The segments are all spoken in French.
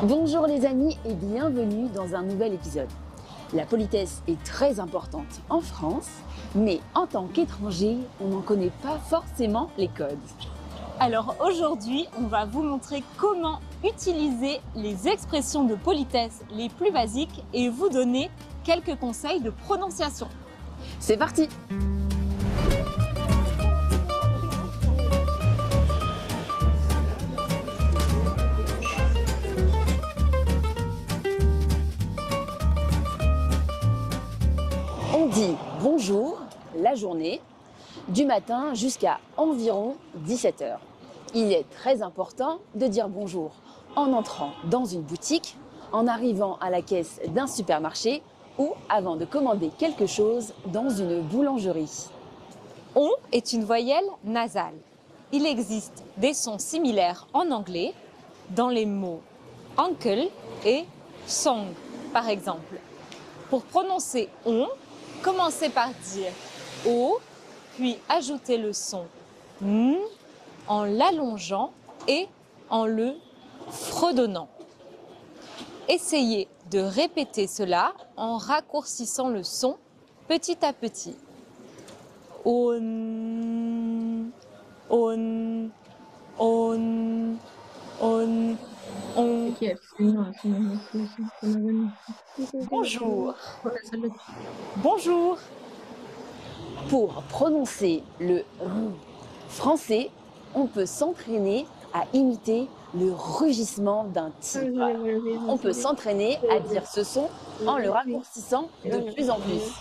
Bonjour les amis et bienvenue dans un nouvel épisode. La politesse est très importante en France, mais en tant qu'étranger, on n'en connaît pas forcément les codes. Alors aujourd'hui, on va vous montrer comment utiliser les expressions de politesse les plus basiques et vous donner quelques conseils de prononciation. C'est parti! On dit bonjour la journée, du matin jusqu'à environ 17 h. Il est très important de dire bonjour en entrant dans une boutique, en arrivant à la caisse d'un supermarché ou avant de commander quelque chose dans une boulangerie. On est une voyelle nasale. Il existe des sons similaires en anglais dans les mots uncle et song, par exemple. Pour prononcer on, commencez par dire O, puis ajoutez le son N en l'allongeant et en le fredonnant. Essayez de répéter cela en raccourcissant le son petit à petit. On, on, on, on, on. Bonjour. Bonjour. Pour prononcer le R français, on peut s'entraîner à imiter le rugissement d'un tigre. On peut s'entraîner à dire ce son en le raccourcissant de plus en plus.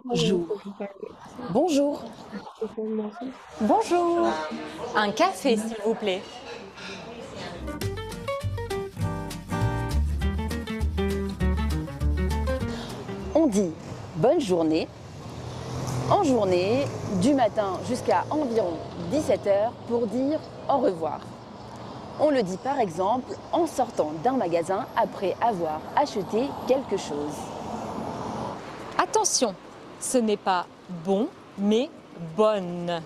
Bonjour. Bonjour. Bonjour. Un café, s'il vous plaît. On dit bonne journée en journée, du matin jusqu'à environ 17 h pour dire au revoir. On le dit par exemple en sortant d'un magasin après avoir acheté quelque chose. Attention, ce n'est pas bon, mais bonne.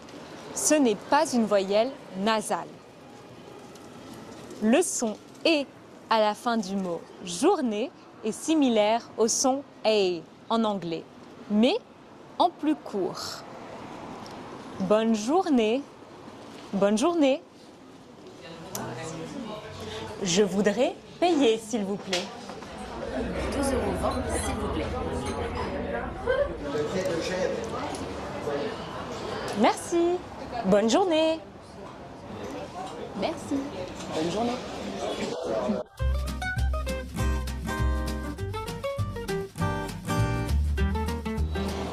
Ce n'est pas une voyelle nasale. Le son « et » à la fin du mot « journée » est similaire au son « a » en anglais, mais en plus court. Bonne journée. Bonne journée. Je voudrais payer, s'il vous plaît. 2,20 € s'il vous plaît. Merci. Bonne journée. Merci. Bonne journée.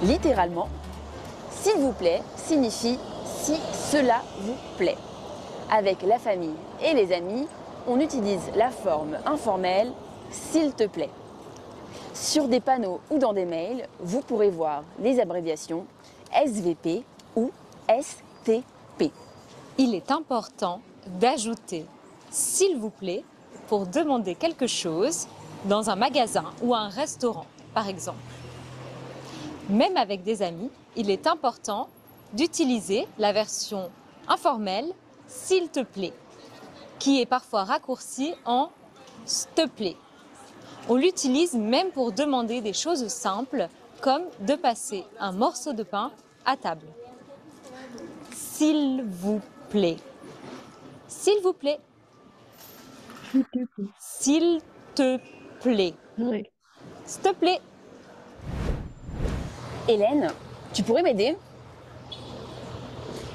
Littéralement, s'il vous plaît signifie si cela vous plaît. Avec la famille et les amis, on utilise la forme informelle s'il te plaît. Sur des panneaux ou dans des mails, vous pourrez voir les abréviations SVP ou STP. Il est important d'ajouter « s'il vous plaît » pour demander quelque chose dans un magasin ou un restaurant, par exemple. Même avec des amis, il est important d'utiliser la version informelle « s'il te plaît » qui est parfois raccourcie en « s'te plaît ». On l'utilise même pour demander des choses simples comme de passer un morceau de pain à table. S'il vous plaît. S'il vous plaît. S'il te plaît. S'il te plaît. Hélène, tu pourrais m'aider?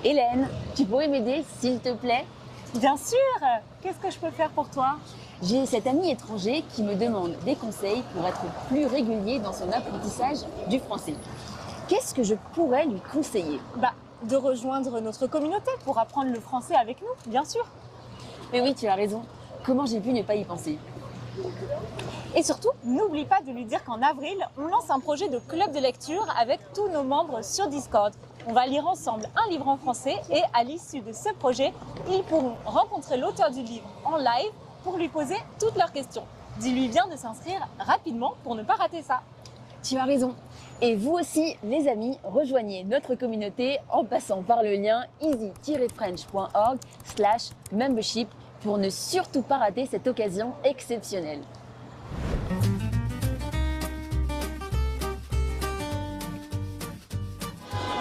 Hélène, tu pourrais m'aider s'il te plaît? Bien sûr. Qu'est-ce que je peux faire pour toi? J'ai cet ami étranger qui me demande des conseils pour être plus régulier dans son apprentissage du français. Qu'est-ce que je pourrais lui conseiller? De rejoindre notre communauté pour apprendre le français avec nous, bien sûr. Mais oui, tu as raison. Comment j'ai pu ne pas y penser? Et surtout, n'oublie pas de lui dire qu'en avril, on lance un projet de club de lecture avec tous nos membres sur Discord. On va lire ensemble un livre en français et à l'issue de ce projet, ils pourront rencontrer l'auteur du livre en live pour lui poser toutes leurs questions. Dis-lui bien de s'inscrire rapidement pour ne pas rater ça. Tu as raison. Et vous aussi, les amis, rejoignez notre communauté en passant par le lien easy-french.org/membership pour ne surtout pas rater cette occasion exceptionnelle.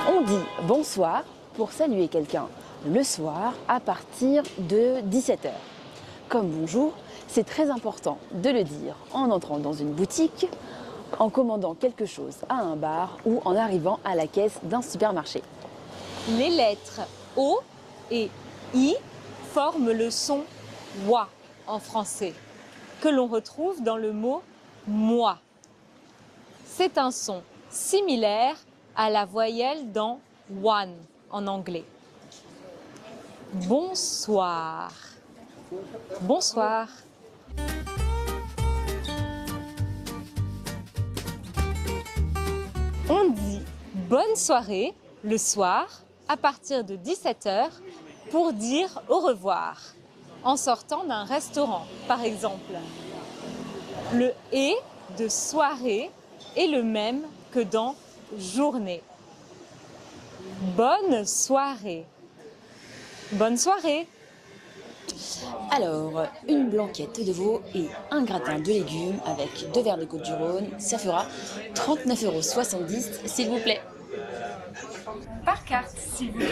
On dit bonsoir pour saluer quelqu'un le soir à partir de 17 heures. Comme bonjour, c'est très important de le dire en entrant dans une boutique, en commandant quelque chose à un bar ou en arrivant à la caisse d'un supermarché. Les lettres O et I forment le son wa en français, que l'on retrouve dans le mot moi. C'est un son similaire à la voyelle dans one en anglais. Bonsoir. Bonsoir. On dit bonne soirée le soir à partir de 17 heures pour dire au revoir en sortant d'un restaurant, par exemple. Le « et » de soirée est le même que dans journée. Bonne soirée. Bonne soirée. Alors, une blanquette de veau et un gratin de légumes avec 2 verres de Côte-du-Rhône, ça fera 39,70 € s'il vous plaît. Par carte, s'il vous plaît.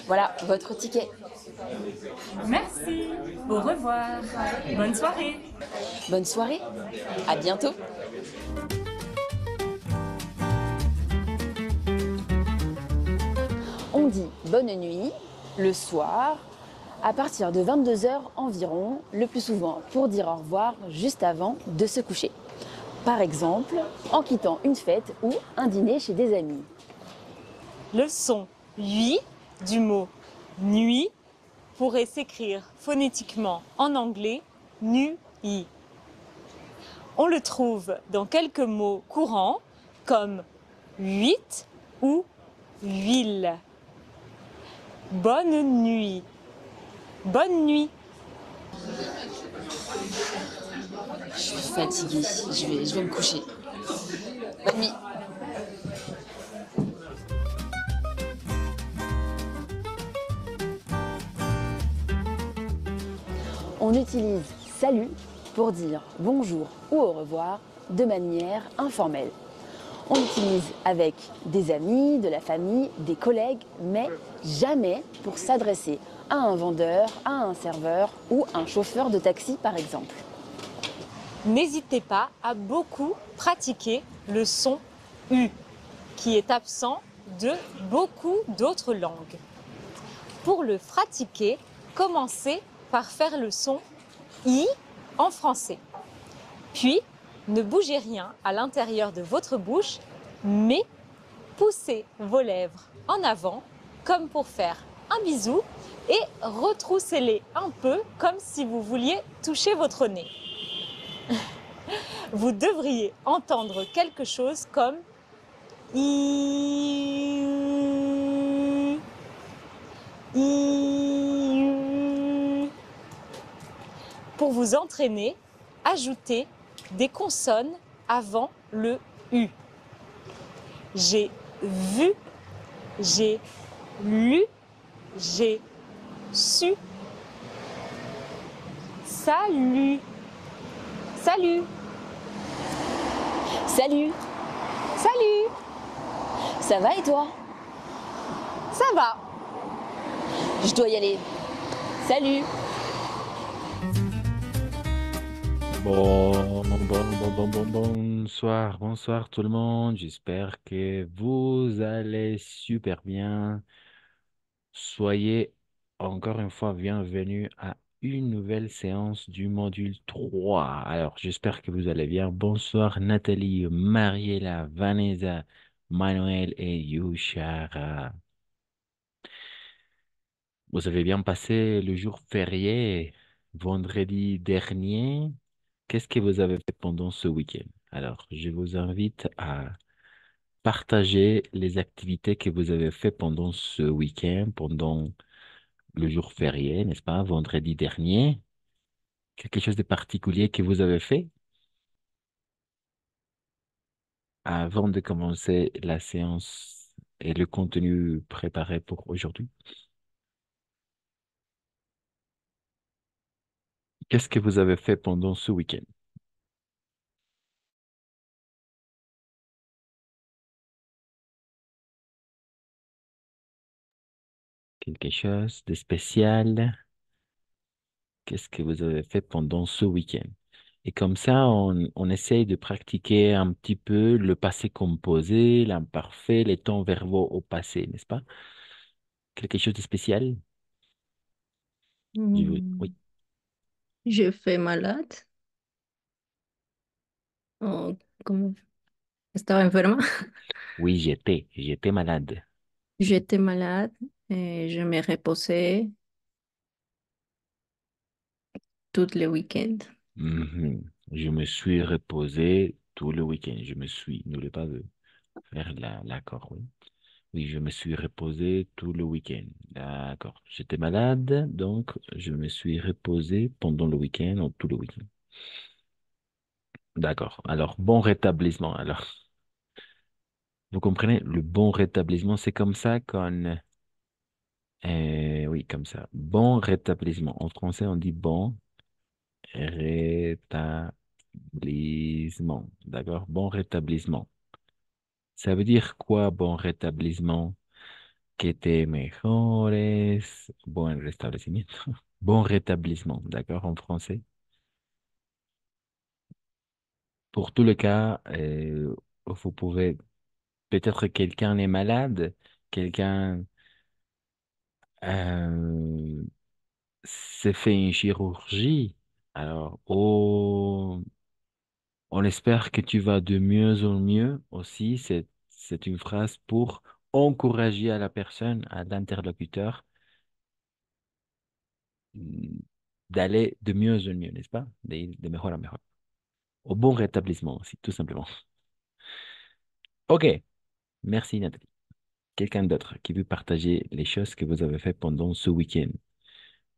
Voilà votre ticket. Merci. Au revoir. Bonne soirée. Bonne soirée, à bientôt. On dit bonne nuit le soir à partir de 22 heures environ, le plus souvent pour dire au revoir juste avant de se coucher. Par exemple, en quittant une fête ou un dîner chez des amis. Le son « ui » du mot « nuit » pourrait s'écrire phonétiquement en anglais « nu-i ». On le trouve dans quelques mots courants comme « huit » ou « huile ». Bonne nuit. Bonne nuit. Je suis fatiguée, je vais me coucher. Bonne nuit. On utilise salut pour dire bonjour ou au revoir de manière informelle. On l'utilise avec des amis, de la famille, des collègues, mais jamais pour s'adresser à un vendeur, à un serveur ou un chauffeur de taxi par exemple. N'hésitez pas à beaucoup pratiquer le son U, qui est absent de beaucoup d'autres langues. Pour le pratiquer, commencez par faire le son I en français. Puis, ne bougez rien à l'intérieur de votre bouche, mais poussez vos lèvres en avant, comme pour faire un bisou, et retroussez-les un peu, comme si vous vouliez toucher votre nez. Vous devriez entendre quelque chose comme I, I. Pour vous entraîner, ajoutez des consonnes avant le U. J'ai vu, j'ai lu, j'ai su. Salut. Salut. Salut, Salut. ça va et toi? Ça va. Je dois y aller. Salut. Bonsoir tout le monde. J'espère que vous allez super bien. Soyez encore une fois bienvenus à une nouvelle séance du module 3. Alors, j'espère que vous allez bien. Bonsoir Nathalie, Mariela, Vanessa, Manuel et Yushara. Vous avez bien passé le jour férié vendredi dernier. Qu'est-ce que vous avez fait pendant ce week-end? Alors, je vous invite à partager les activités que vous avez fait pendant ce week-end, pendant le jour férié, n'est-ce pas, vendredi dernier. Quelque chose de particulier que vous avez fait? avant de commencer la séance et le contenu préparé pour aujourd'hui, qu'est-ce que vous avez fait pendant ce week-end? Quelque chose de spécial? Qu'est-ce que vous avez fait pendant ce week-end? Et comme ça, on essaye de pratiquer un petit peu le passé composé, l'imparfait, les temps verbaux au passé, n'est-ce pas? Quelque chose de spécial? Oui. Hmm, Je fais malade. Oh, ¿cómo? Estaba enferma. Oui, j'étais malade. J'étais malade et je me reposais tout le week-end. Mhm. Je me suis reposé tout le week-end. N'oubliez pas de faire l'accord, oui. Oui, je me suis reposé tout le week-end. D'accord. J'étais malade, donc je me suis reposé pendant le week-end, ou tout le week-end. D'accord. Alors, bon rétablissement. Alors, vous comprenez, le bon rétablissement, c'est comme ça qu'on... oui, comme ça. Bon rétablissement. En français, on dit bon rétablissement. D'accord? Bon rétablissement. Ça veut dire quoi, bon rétablissement? Que te mejores. Buen restablecimiento. Bon rétablissement. D'accord? En français. Pour tous les cas, vous pouvez... Peut-être quelqu'un est malade, quelqu'un euh, s'est fait une chirurgie. Alors, on espère que tu vas de mieux en mieux aussi. C'est une phrase pour encourager à la personne, à l'interlocuteur, mm, d'aller de mieux en mieux, n'est-ce pas? De mejor a mejor. Au bon rétablissement aussi, tout simplement. OK, merci Nathalie. Quelqu'un d'autre qui veut partager les choses que vous avez fait pendant ce week-end?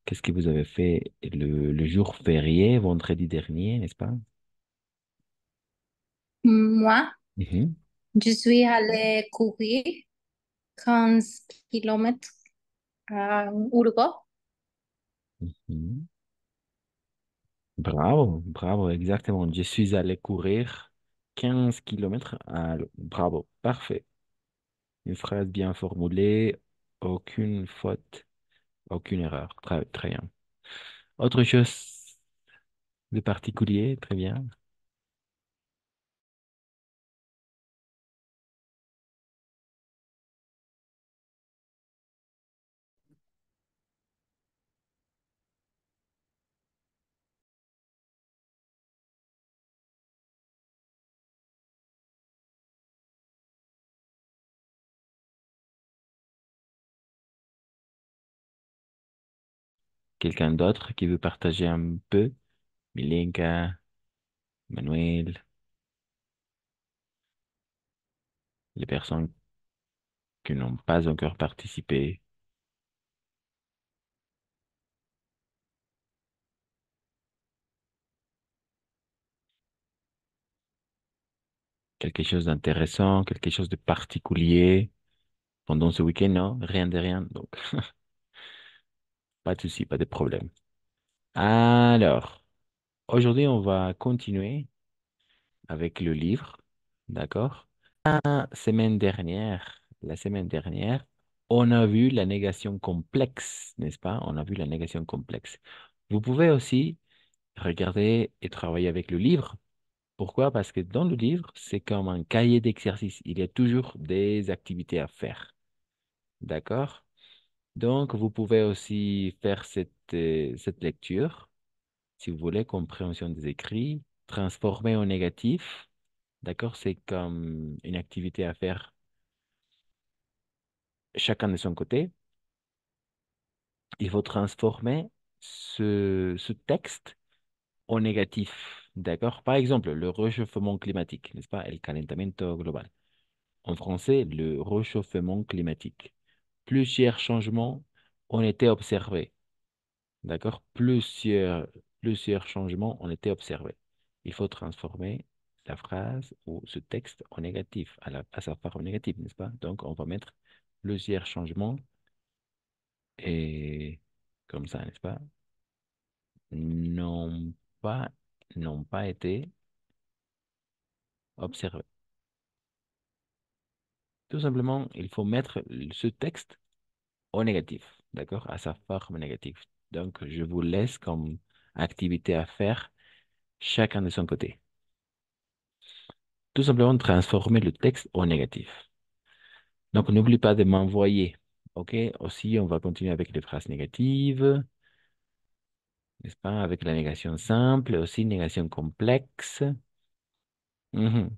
Qu'est-ce que vous avez fait le jour férié, vendredi dernier, n'est-ce pas? Moi, Mhm, je suis allée courir 15 kilomètres à Uruguay. mhm. Bravo, bravo, exactement. Je suis allé courir 15 kilomètres à Bravo, parfait. Une phrase bien formulée, aucune faute, aucune erreur. Très, très bien. Autre chose de particulier, très bien. Quelqu'un d'autre qui veut partager un peu? Milenka, Manuel, les personnes qui n'ont pas encore participé. Quelque chose d'intéressant, quelque chose de particulier pendant ce week-end, non? Rien de rien, donc pas de souci, pas de problème. Alors, aujourd'hui, on va continuer avec le livre, d'accord? La semaine dernière, on a vu la négation complexe, n'est-ce pas? On a vu la négation complexe. Vous pouvez aussi regarder et travailler avec le livre. Pourquoi? Parce que dans le livre, c'est comme un cahier d'exercice. Il y a toujours des activités à faire. D'accord? Donc, vous pouvez aussi faire cette lecture, si vous voulez, compréhension des écrits, transformer en négatif. D'accord? C'est comme une activité à faire chacun de son côté. Il faut transformer ce texte en négatif. D'accord? Par exemple, le réchauffement climatique, n'est-ce pas? El calentamiento global. En français, le réchauffement climatique. Plusieurs changements ont été observés. D'accord? Plusieurs changements ont été observés. Il faut transformer. la phrase ou ce texte en négatif, à sa forme négative, n'est-ce pas? Donc, on va mettre plusieurs changements et comme ça, n'est-ce pas? N'ont pas, n'ont pas été observés. Tout simplement, il faut mettre ce texte au négatif, d'accord? À sa forme négative. Donc, je vous laisse comme activité à faire, chacun de son côté. Tout simplement, transformer le texte au négatif. Donc, n'oublie pas de m'envoyer. OK? Aussi, on va continuer avec les phrases négatives, n'est-ce pas? Avec la négation simple, aussi négation complexe. Mhm.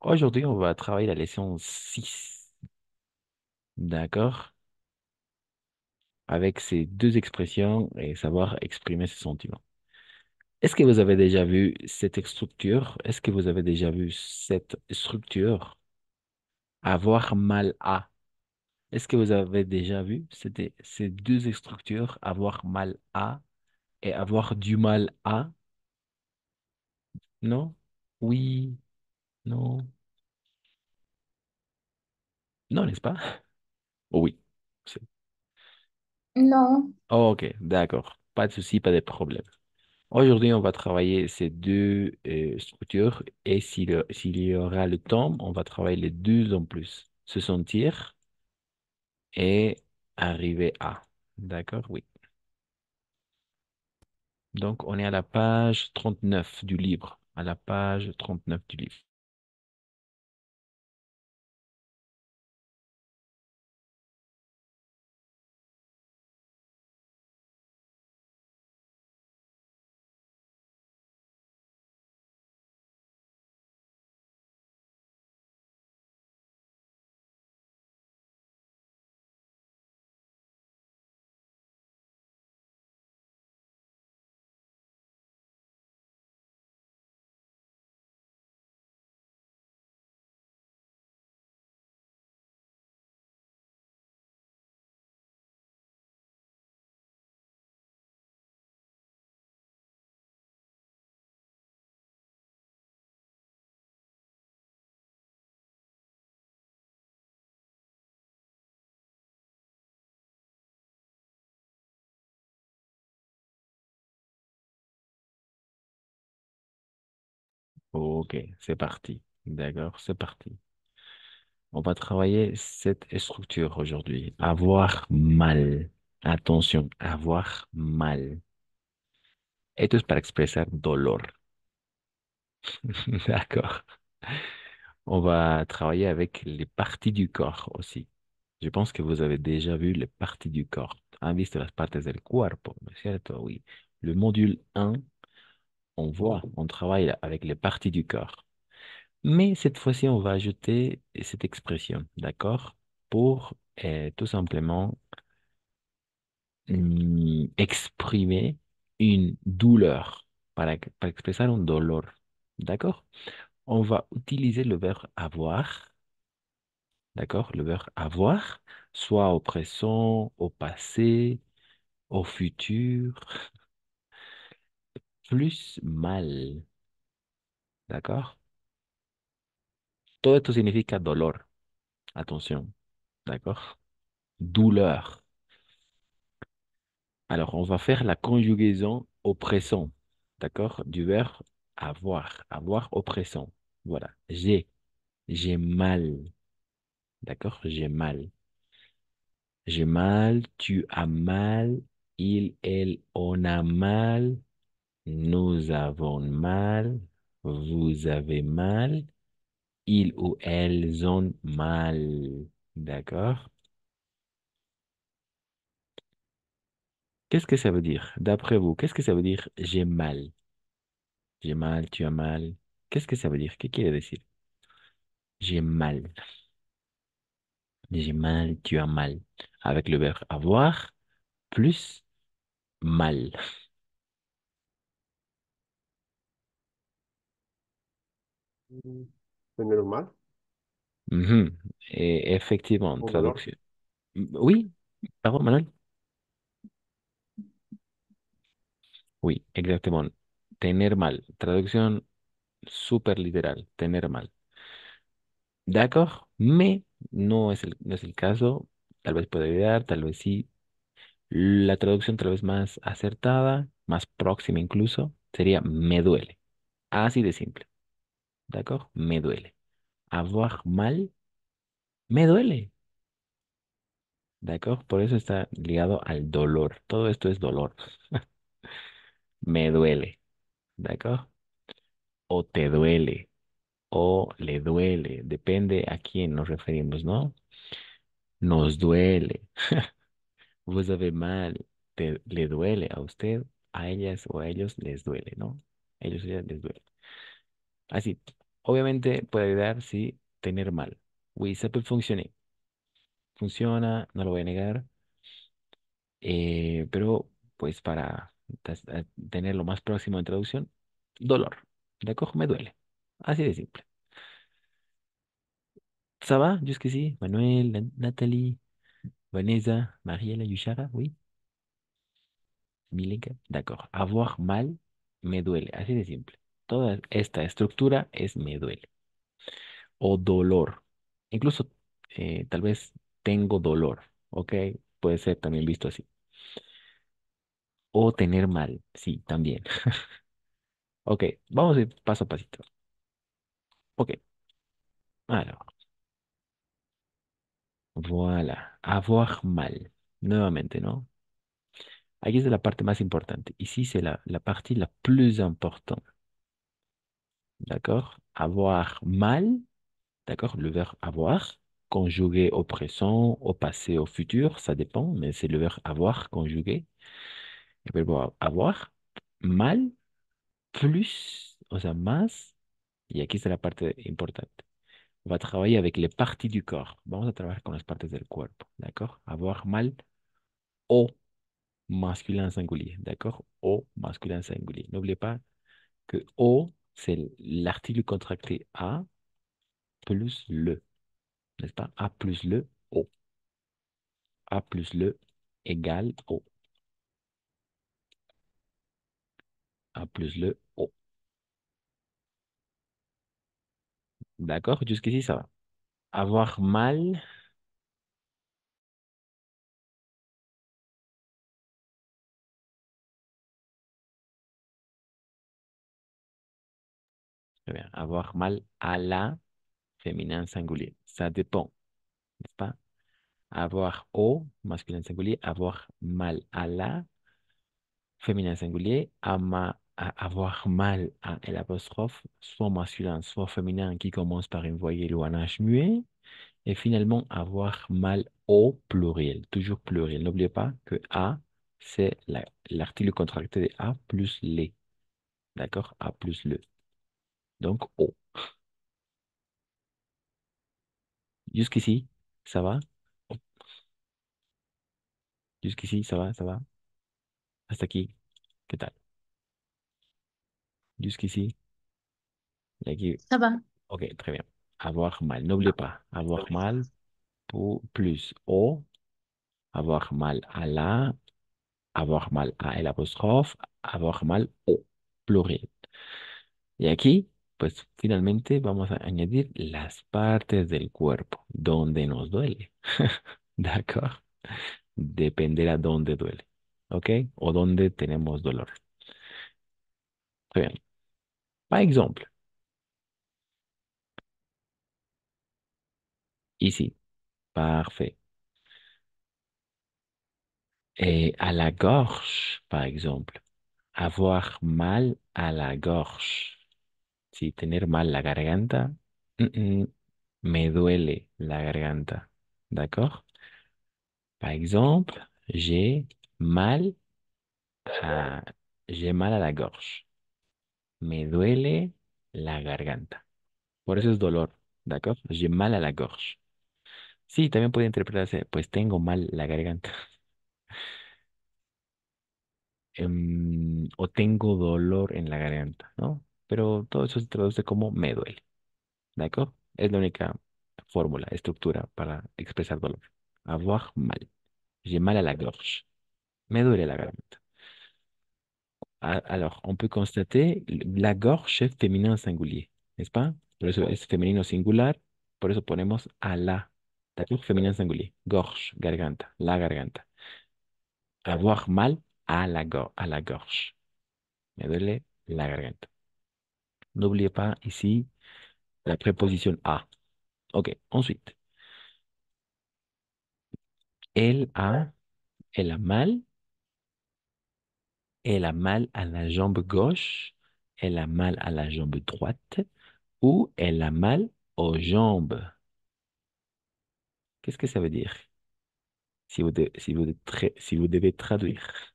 Aujourd'hui, on va travailler la leçon 6. D'accord? Avec ces deux expressions et savoir exprimer ses sentiments. Est-ce que vous avez déjà vu cette structure? Est-ce que vous avez déjà vu cette structure? Avoir mal à. Est-ce que vous avez déjà vu ces deux structures, avoir mal à et avoir du mal à? Non? Oui? Non? Non, n'est-ce pas? Oui. C'est- Non, Oh, ok, d'accord. Pas de souci, pas de problème. Aujourd'hui, on va travailler ces deux structures et s'il y aura le temps, on va travailler les deux en plus. Se sentir et arriver à. D'accord? Oui. Donc, on est à la page 39 du livre. À la page 39 du livre. Ok, c'est parti. D'accord, c'est parti. On va travailler cette structure aujourd'hui. Avoir mal. Attention, avoir mal. Esto es para expresar dolor. D'accord. On va travailler avec les parties du corps aussi. Je pense que vous avez déjà vu les parties du corps. Han visto las partes del cuerpo, ¿no es cierto? Oui. Le module 1, on voit, on travaille avec les parties du corps. Mais cette fois-ci, on va ajouter cette expression, d'accord? Pour tout simplement exprimer une douleur, para expresar un dolor, d'accord? On va utiliser le verbe avoir, d'accord? Le verbe avoir, soit au présent, au passé, au futur, plus mal, d'accord? Todo esto significa dolor, atención, d'accord? Douleur. Alors, on va faire la conjugaison au présent, d'accord? Du verbe avoir, avoir au présent. Voilà, j'ai mal, d'accord? J'ai mal. J'ai mal, tu as mal, il, elle, on a mal, nous avons mal, vous avez mal, ils ou elles ont mal. D'accord? Qu'est-ce que ça veut dire? D'après vous, qu'est-ce que ça veut dire j'ai mal? J'ai mal, tu as mal. Qu'est-ce que ça veut dire? ¿Qué quiere decir? J'ai mal. J'ai mal, tu as mal. Avec le verbe avoir plus mal. Tener mal Mhm. Et effectivement, o dolor. traduction. Oui, pardon, Manuel. Oui, exactement. Tener mal. Traducción súper literal, tener mal. ¿D'accord? Me no es el caso. Tal vez puede ayudar, tal vez sí. La traducción tal vez más acertada, más próxima incluso, sería me duele. Así de simple. ¿D'accord? Me duele. Avoir mal, me duele. ¿D'accord? Por eso está ligado al dolor. Todo esto es dolor. Me duele. ¿D'accord? O te duele. O le duele. Depende a quién nos referimos, ¿no? Nos duele. Vous avez mal. Le duele a usted, a ellas o a ellos les duele, ¿no? A ellos o ellas les duele. Así. Obviamente puede ayudar si tener mal. Oui, ça peut fonctionner. Funciona, no lo voy a negar. Pero pues para tener lo más próximo en traducción, dolor. D'accord? Me duele. Así de simple. Ça va? Jusqu'ici? Manuel, Nathalie, Vanessa, Mariela, Yushara, oui. Milenka. D'accord. Avoir mal, me duele. Así de simple. Toda esta estructura es me duele. O dolor. Incluso tal vez tengo dolor. ¿Ok? Puede ser también visto así. O tener mal. Sí, también. Ok, vamos a ir paso a pasito. Ok. Alors, voilà. Avoir mal. Nuevamente, ¿no? Aquí es la parte más importante. Ici, c'est la partie la plus importante. D'accord? Avoir mal. D'accord? Le verbe avoir, conjugué au présent, au passé, au futur, ça dépend, mais c'est le verbe avoir conjugué. Le verbe avoir, mal, plus, o sea, más, y aquí está la parte importante. On va travailler avec les parties du corps. Vamos a trabajar con las partes del cuerpo, d'accord? Avoir mal au masculin singulier, d'accord? Au masculin singulier. N'oubliez pas que au, c'est l'article contracté a plus le, n'est-ce pas? A plus le au. A plus le égale O. A plus le O. D'accord? Jusqu'ici, ça va. Avoir mal. Très bien. Avoir mal à la féminin singulier. Ça dépend, n'est-ce pas? Avoir au masculin singulier. Avoir mal à la féminin singulier. Avoir mal à l'apostrophe, soit masculin, soit féminin, qui commence par une voyelle ou un H muet. Et finalement, avoir mal au pluriel, toujours pluriel. N'oubliez pas que A, c'est l'article contracté de A plus les. D'accord? A plus le. Donc, O. Jusqu'ici, ça va? Jusqu'ici, ça va? Ça va? Hasta aquí, ¿qué tal? Jusqu'ici, y aquí. Ça va. Ok, très bien. Avoir mal. N'oubliez pas. Avoir mal plus O. Avoir mal à la. Avoir mal à l'apostrophe. Avoir mal au pluriel. Y aquí, pues finalmente vamos a añadir las partes del cuerpo donde nos duele. ¿De acuerdo? Dependerá dónde duele. ¿Ok? O dónde tenemos dolor. Très bien. Par exemple, ici, parfait. À la gorge, par exemple. Avoir mal à la gorge. Si tener mal la garganta, mm, mm, me duele la garganta. ¿D'accord? Par exemple, mal à, j'ai mal à la gorge. Me duele la garganta. Por eso es dolor. ¿D'accord? J'ai mal à la gorge. Sí, también puede interpretarse, pues tengo mal la garganta. O tengo dolor en la garganta, ¿no? Pero todo eso se traduce como me duele. ¿D'accord? Es la única fórmula, estructura para expresar dolor. Avoir mal. J'ai mal à la gorge. Me duele la garganta. Alors, on peut constater la gorge es féminin singulier, n'est-ce pas? Por eso es femenino singular, por eso ponemos a la. ¿D'accord? Féminin singulier. Gorge, garganta, la garganta. Avoir mal à la gorge. Me duele la garganta. N'oubliez pas ici la préposition a. Ok, ensuite. Elle a, elle a mal, elle a mal à la jambe gauche, elle a mal à la jambe droite ou elle a mal aux jambes. Qu'est-ce que ça veut dire si vous devez traduire?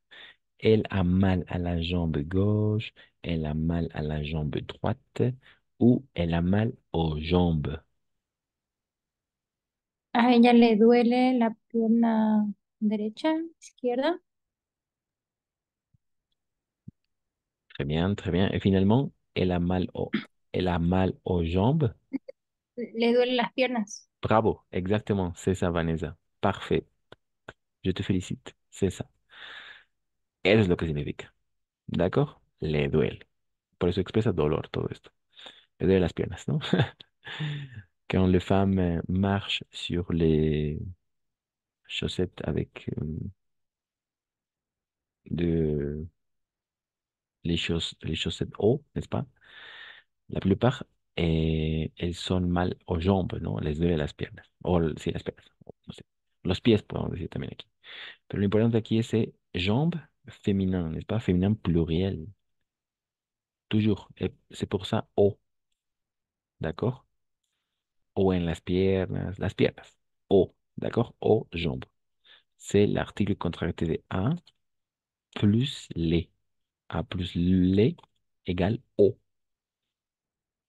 Elle a mal à la jambe gauche, elle a mal à la jambe droite ou elle a mal aux jambes. A ella le duele la pierna derecha, izquierda. Très bien, très bien. Et finalement, elle a mal aux jambes. Le duelen las piernas. Bravo, exactement, c'est ça, Vanessa. Parfait, je te félicite, c'est ça. Eso es lo que significa. ¿De acuerdo? Le duele. Por eso expresa dolor todo esto. Le duele las piernas, ¿no? Quand les femmes marchent sur les chaussettes avec de, les chaussettes hautes, n'est-ce pas? La plupart, elles sont mal aux jambes, ¿no? Les duele las piernas. Sí, las piernas. No sé. Los pies, podemos decir también aquí. Pero lo importante aquí es jambes féminin, n'est-ce pas? Féminin pluriel. Toujours. Et c'est pour ça, o, ¿d'accord? O en las piernas. O, ¿d'accord? O, jambes. C'est l'article contracté de a plus les. A plus les égale o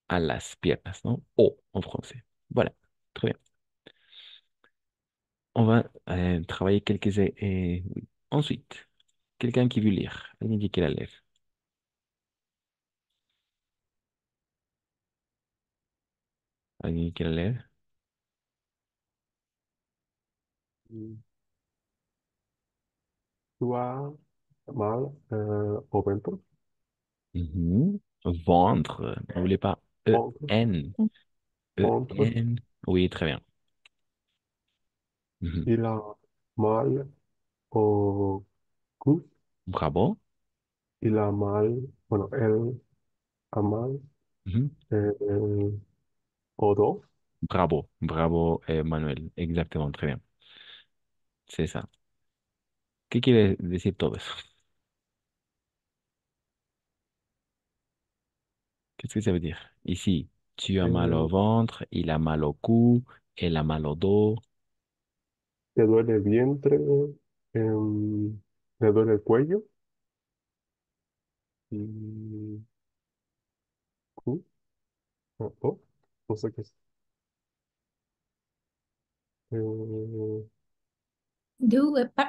à las piernas, ¿no? O en français. Voilà. Très bien. On va travailler oui. Ensuite, quelqu'un qui veut lire. Alguien qui quiera leer. Alguien qui quiera leer. Mm. Tu as mal au ventre, Mhm. Ventre. N'oubliez pas ventre, E-N. ventre. E-N. Oui, très bien. Mhm. Il a mal au cou, Bravo. il a mal, bueno, él a mal Mhm. au dos. Bravo. Bravo, Manuel. Exactement, très bien. C'est ça. ¿Qué quiere decir todo eso? Qu'est-ce que ça veut dire? Ici, tu as mal au Eh, ventre, il a mal au cou, elle a mal au dos. te duele el vientre, te duele el cuello y cu, o, no sé qué es. Eh,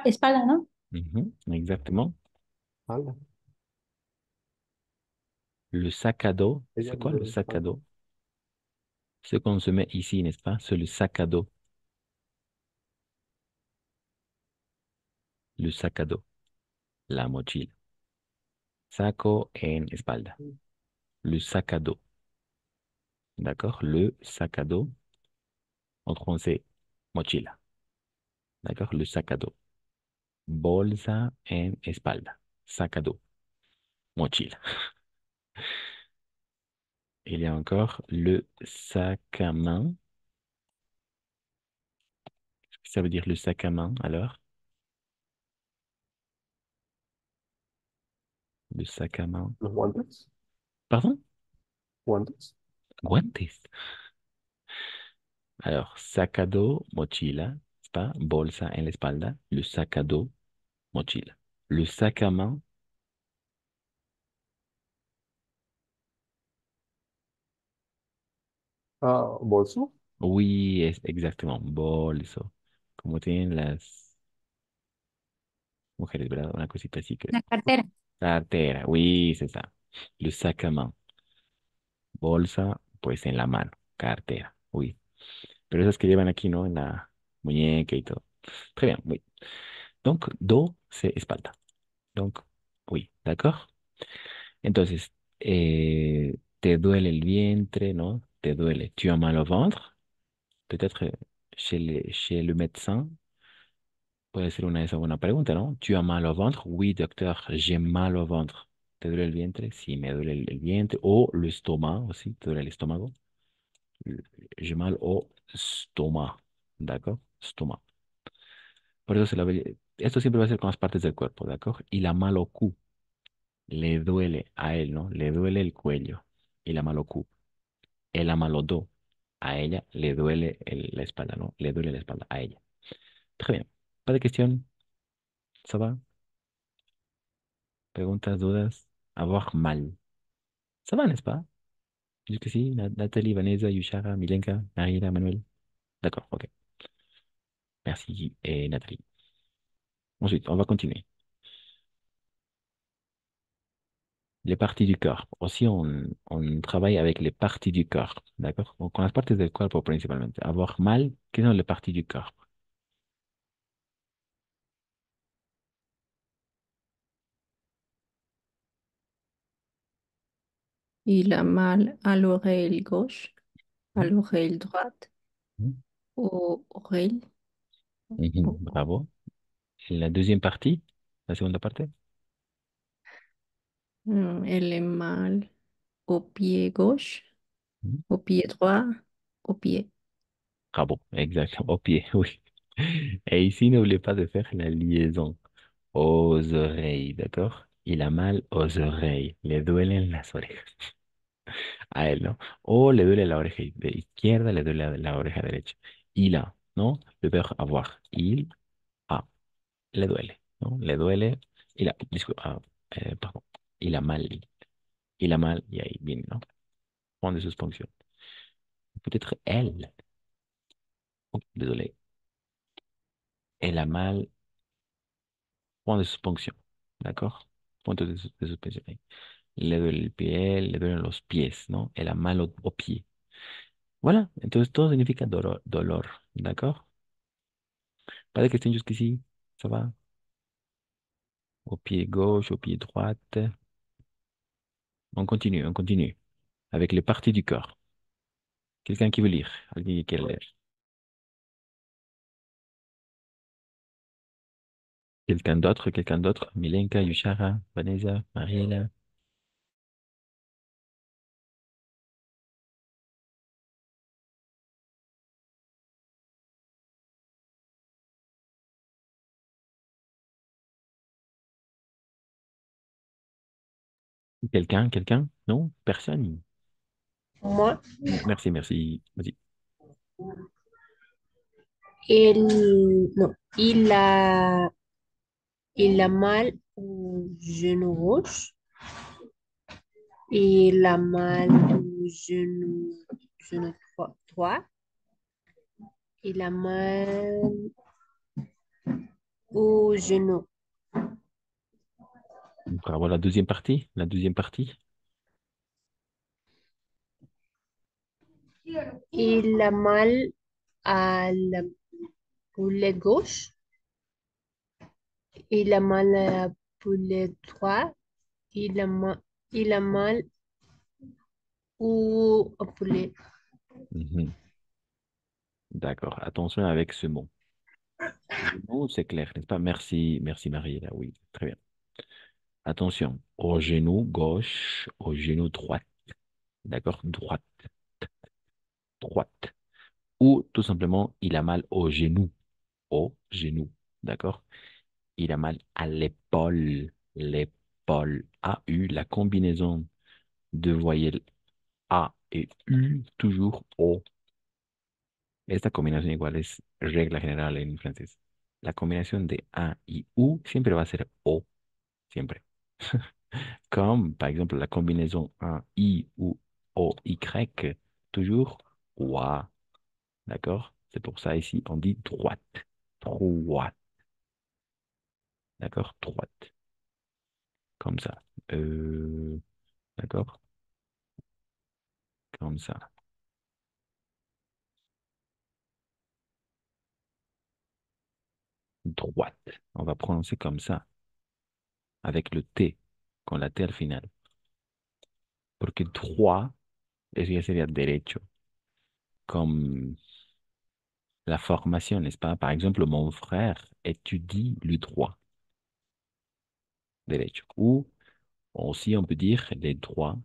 Espalda, ¿no? Mhm, exactement. ala, Le sac à dos, ella c'est le quoi le duele la sac à espalda. dos? Ce qu'on se met ici, n'est-ce pas? C'est le sac à dos. Le sac à dos, la mochila. Saco en espalda. Le sac à dos. D'accord? Le sac à dos. En français, mochila. D'accord? Le sac à dos. Bolsa en espalda. Sac à dos. Mochila. Il y a encore le sac à main. Qu'est-ce que ça veut dire le sac à main alors? Le sac à main. Los guantes, Pardon? guantes. Guantes. Alors, sac à dos, mochila, c'est pas? Bolsa en la espalda. Le sac à dos, mochila. Le sac à main, Ah, bolso. oui, es exactement. Bolso. Como tienen las mujeres, ¿verdad? Una cosita así que. La cartera. Cartera, oui, c'est ça. Le sac à main. Bolsa, pues en la mano. Cartera, oui. Pero esas que llevan aquí, ¿no? En la muñeca y todo. Très bien, oui. Donc, dos, c'est espalda. Donc, oui, d'accord? Entonces, te duele el vientre, ¿no? Te duele. Tu as mal au ventre. Peut-être chez le médecin, puede ser esa buena pregunta, ¿no? Tu as mal au ventre? Oui, docteur, j'ai mal au ventre. ¿Te duele el vientre? Sí, me duele el vientre. O le estómago, ¿sí? ¿Te duele el estómago? J'ai mal au estomac. ¿De Estómago. Por eso esto siempre va a ser con las partes del cuerpo, ¿de acuerdo? Y la mal au cou, le duele a él, ¿no? Le duele el cuello. Y la mal au cou. El amalodo, a ella le duele la espalda, ¿no? Le duele la espalda a ella. Très bien. Pas de question. Ça va? Preguntas, dudas. Avoir mal. Ça va, n'est-ce pas? Jusqu'ici, Nathalie, Vanessa, Yushara, Milenka, Mariela, Manuel. D'accord, ok. Merci, et Nathalie. Ensuite, on va continuer. Les parties du corps. Aussi, on travaille avec les parties du corps. D'accord? Donc, con las partes del cuerpo principalmente. Avoir mal, ¿qué son les parties du corps? Il a mal à l'oreille gauche, à Mhm. l'oreille droite, Mhm. aux oreilles. Mhm. Bravo. Et la deuxième partie, la segunda parte. Elle est mal au pied gauche, Mhm. au pied droit, au pied. Bravo, exact. Au pied, oui. Et ici, n'oubliez pas de faire la liaison aux oreilles, d'accord? Il a mal aux oreilles. Le duelen las orejas. A él, ¿no? O le duele la oreja de izquierda, le duele la oreja derecha. Il a, ¿no? Le verbe avoir. Il a. Le duele, ¿no? Le duele. Perdón. Il a mal. Il a mal. Y ahí viene, ¿no? Point de suspension. Peut-être elle. Oh, désolé. Elle a mal. Point de suspension. ¿D'accord? Punto de suspensión. Ahí. Le duele el pie, le duelen los pies, ¿no? Elle a mal au pied. Voilà. Entonces todo significa dolor, dolor. ¿D'accord? Pas de question jusqu'ici. Ça va? Au pied gauche, au pied droite. On continue, on continue. Avec les parties du corps. Quelqu'un qui veut lire? Alguien qui quiere leer. Quelqu'un d'autre? Quelqu'un d'autre? Milenka, Yushara, Vanessa, Mariela. Quelqu'un? Quelqu'un? Non? Personne? Moi, Merci, merci. Vas-y. no, il a mal au genou gauche, il a mal au genou droit, il a mal au genou. Bravo, la deuxième partie. La deuxième partie. Il a mal à la poulet gauche, il a mal à la poulet droit, il a mal au poulet. Mhm. D'accord. Attention avec ce mot. Le mot, c'est clair, n'est-ce pas? Merci, merci Mariela. Oui, très bien. Attention. Au genou gauche, au genou droite. D'accord? Droite, droite. Ou tout simplement, il a mal au genou. D'accord? Il a mal à l'épaule, l'épaule. A-U, la combinaison de voyelles A et U, toujours O. Esta combinación igual es regla general en francés. La combinación de A y U siempre va a ser O, siempre. Comme, par exemple, la combinaison A, I ou O, Y, toujours OA. D'accord? C'est pour ça ici, on dit droite. Droite. D'accord? Droite. Comme ça. D'accord? Comme ça. Droite. On va prononcer comme ça, avec le T. con la T al final. Porque droit, eso ya sería derecho. Comme la formation, n'est-ce pas? Par exemple, mon frère étudie le droit, derecho. Ou aussi, on peut dire les droits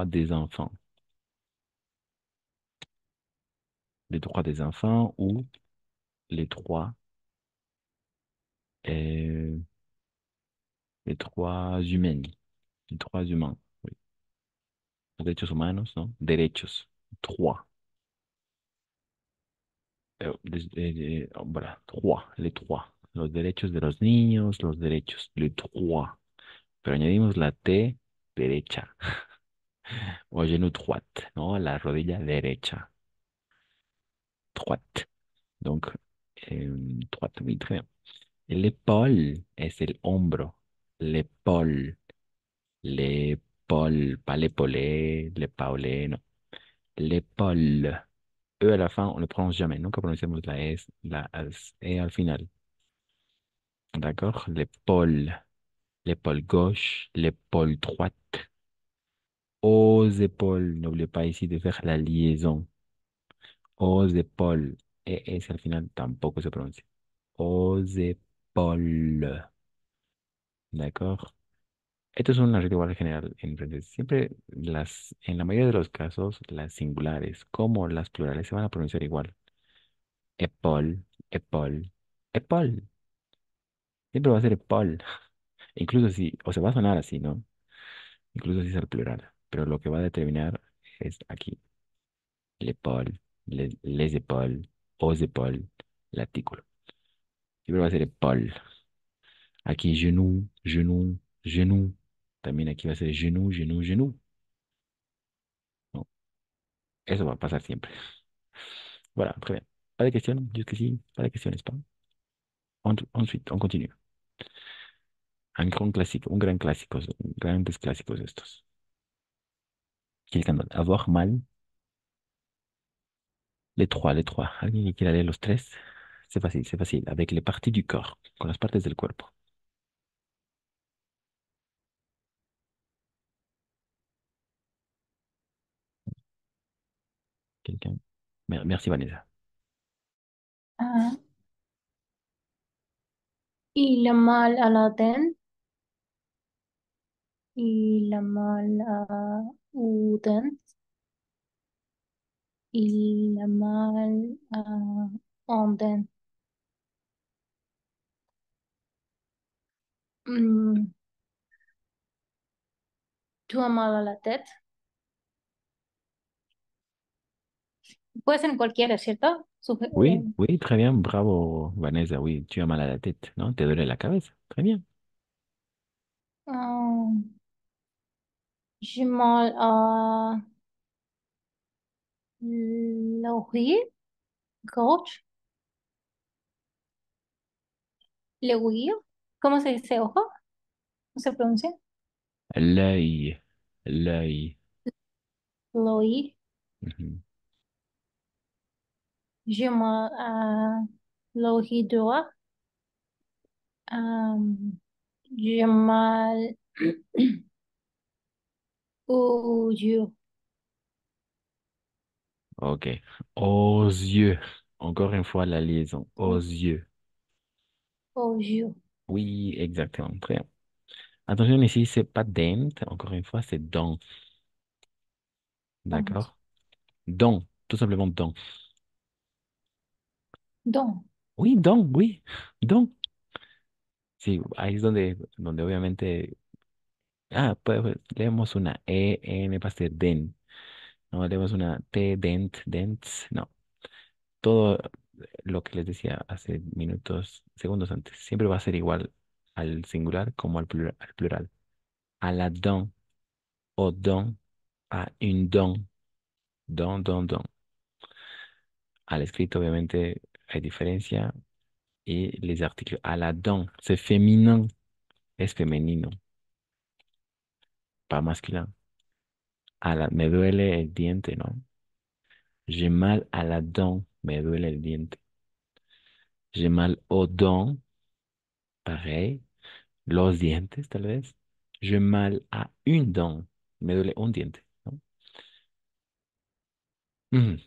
des enfants. Les droits des enfants ou les droits, euh, les droits humains. Les droits humains. Oui. Los derechos humanos, ¿no? Derechos. Droits. Voilà, droits, les droits. Los derechos de los niños, los derechos, les droits. Pero añadimos la T derecha. O genou droite, ¿no? La rodilla derecha. Droite. Donc, droite, oui, très bien. L'épaule es el hombro. L'épaule. L'épaule, pas l'épaulé, l'épaulé, non. L'épaule. E à la fin, on ne prononce jamais. Nunca pronunciamos la E al final. D'accord? L'épaule. L'épaule gauche, l'épaule droite. Aux épaules. N'oubliez pas ici de faire la liaison. Aux épaules. Et S al final tampoco se pronuncia. Aux épaules. ¿D'accord? Esto es una regla igual general en francés. Siempre en la mayoría de los casos, las singulares como las plurales se van a pronunciar igual. Épaule, épaule, épaule. Siempre va a ser épaule. Incluso si, o se va a sonar así, ¿no? Incluso si es el plural. Pero lo que va a determinar es aquí. L'épaule, les épaules, aux épaules, l'article. Siempre va a ser épaule. Aquí genou, genou, genou. También aquí va a ser genou, genou, genou. ¿No? Eso va a pasar siempre. Voilà, très bien. Pas de questions jusqu'ici? Pas de questions, n'est-ce pas? Ensuite, on continue. Un gran clásico, un gran clásico, grandes clásicos estos. ¿Quién canta? Avoir mal. Les trois. ¿Alguien que quiera leer los tres? C'est facile, c'est facile. Avec les parties du corps, con las partes del cuerpo. Quelqu'un? Merci, Vanessa. Ah, il mal à la dent, il mal aux dents, il mal en dents. Mm, tu as mal a la tête. Puede ser en cualquiera, ¿cierto? Oui, oui, très bien, bravo, Vanessa. Oui, tu as mal à la tête, ¿no? Te duele la cabeza. Très bien. ah, j'ai mal à l'oreille gauche, l'oreille. ¿Cómo se dice ojo? ¿Cómo se pronuncia? L'œil, l'œil. L'oreille. Mhm. J'ai mal à l'oreille droit. J'ai mal aux yeux. Ok. Aux yeux. Encore une fois, la liaison. Aux Aux yeux. aux yeux. Oui, exactement. Très bien. Attention ici, c'est pas dent. Encore une fois, c'est dent. Donc, D'accord? Dent. Tout simplement dent. donc, Oui, dent, oui. Dent. Sí, ahí es donde obviamente. Ah, pues leemos una N para ser den. No, leemos una T, dent, dents. No. Todo lo que les decía hace minutos, segundos antes, siempre va a ser igual al singular como al plural. A la dent, au dent, a une dent, dent, dent, dent. Al escrito, obviamente, hay diferencia. Y les artículos, a la dent, c'est féminin, es femenino, pas masculin. Me duele el diente, ¿no? J'ai mal à la dent, me duele el diente. J'ai mal aux dents, pareil. Los dientes, tal vez. J'ai mal à une dent. Me duele un diente, ¿no?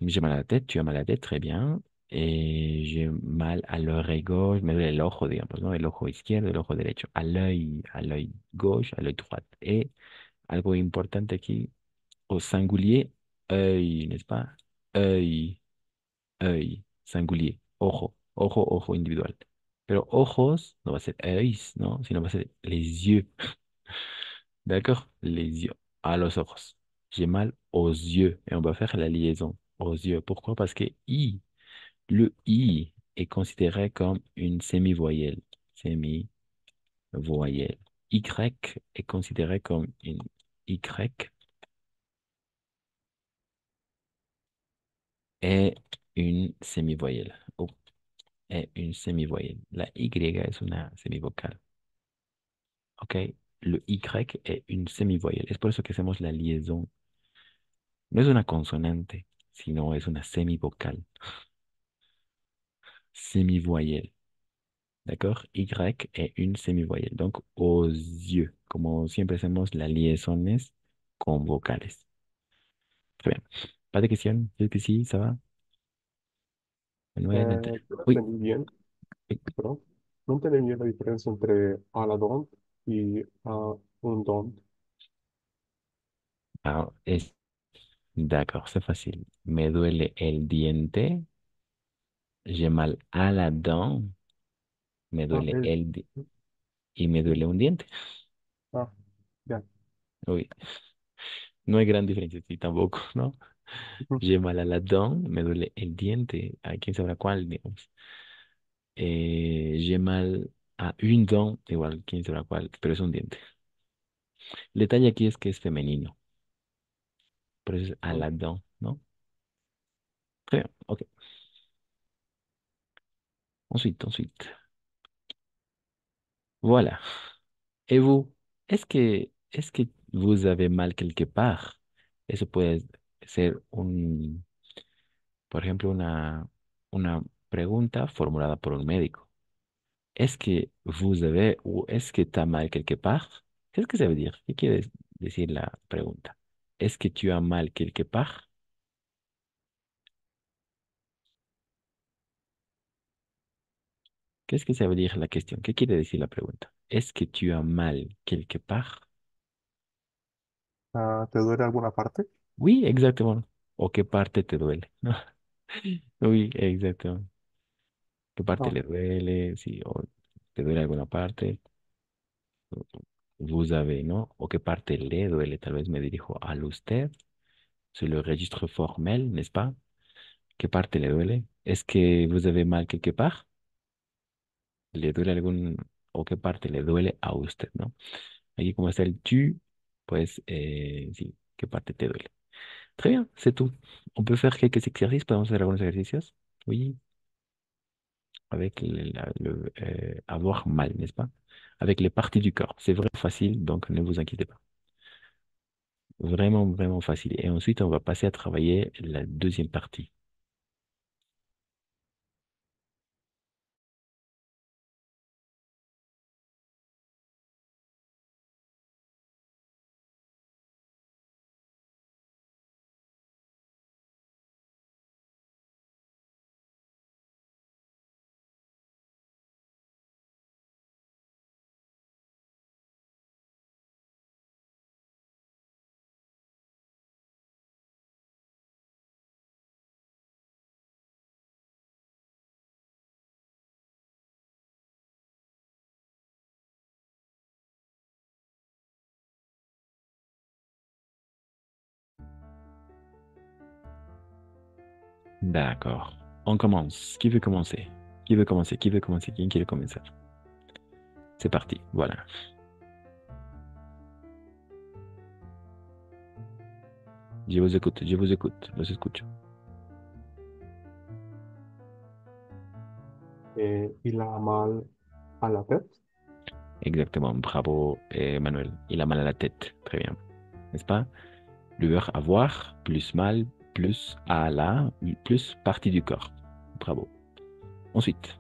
J'ai mal à la tête, tu as mal à la tête, très bien. Et j'ai mal à l'oreille gauche, me duele el ojo, digamos, ¿no? El ojo izquierdo, el ojo derecho. À l'œil gauche, à l'œil droit. Et algo importante aquí, au singulier, œil, n'est-ce pas? Œil, œil, singulier. Ojo, ojo, ojo individual. Pero ojos no va a ser œils, ¿no? Sino va a ser les yeux. D'accord? Les yeux. À los ojos. J'ai mal aux yeux. Et on va faire la liaison aux yeux. Pourquoi? Parce que le I est considéré comme une semi-voyelle. Semi-voyelle. Y est considéré comme une Y est une semi-voyelle. Oh, est une semi-voyelle. La Y est une semi-vocale. ¿Ok? Le Y est une semi-voyelle. Es por eso que hacemos la liaison. No es una consonante, sino es una semi-vocal. Semi-voyelle. D'accord? Y est une semi-voyelle. Donc, aux yeux. Como siempre hacemos las liaisons con vocales. Très bien. Pas de questions? ¿Es que sí? ¿Ça va? Manuel, Natalia. Yo no Oui. entendí bien, Oui. pero no entendí bien la diferencia entre a la don y a un don. Ah, d'accord, c'est facile. Me duele el diente. J'ai mal à la dent. Me Ah, duele y me duele un diente. ah, ya. Oui. No hay gran diferencia, sí, tampoco, ¿no? Ujú. J'ai mal à la dent, me duele el diente. ¿A quién sabrá cuál, digamos? J'ai mal a une dent, igual, quién sabrá cuál, pero es un diente. El detalle aquí es que es femenino, por eso es a Ah, la dent, ¿no? Très bien, ok. Ensuite. Voilà. Et vous, est-ce que vous avez mal quelque part? Eso puede ser por ejemplo, una pregunta formulada por un médico. Est-ce que vous avez ou est-ce que tu as mal quelque part? Qu'est-ce que ça veut dire? ¿Qué quiere decir la pregunta? ¿Es que tu as mal quelque part? Qu'est-ce que ça veut dire la question? ¿Qué quiere decir la pregunta? ¿Es que tu as mal quelque part? ¿te duele alguna parte? Oui, exactement. ¿O qué parte te duele? ¿No? Oui, exactement. ¿Qué parte Ah, le duele? Sí, o te duele alguna parte. Vous avez, ¿no? ¿O qué parte le duele? Tal vez me dirijo al usted. C'est le registre formel, n'est-ce pas? ¿Qué parte le duele? ¿Es que vous avez mal quelque part? ¿Le duele algún, o qué parte le duele a usted, ¿no? Aquí como está el tu, pues sí, ¿qué parte te duele? Très bien, c'est tout. On peut faire quelques exercices, podemos hacer algunos ejercicios. Oui, avec avoir mal, n'est-ce pas? Avec les parties du corps. C'est vraiment facile, donc ne vous inquiétez pas. Vraiment, vraiment facile. Et ensuite, on va passer à travailler la deuxième partie. D'accord. On commence. Qui veut commencer? Qui veut commencer? Qui veut commencer? Qui veut commencer? C'est parti. Voilà. Je vous écoute. Je vous écoute. Los escucho. y la mal a la tête. Exactement. Bravo, Manuel. Il a mal à la tête. Très bien. N'est-ce pas? Le verbe avoir, plus mal, plus à la, plus partie du corps. Bravo. Ensuite.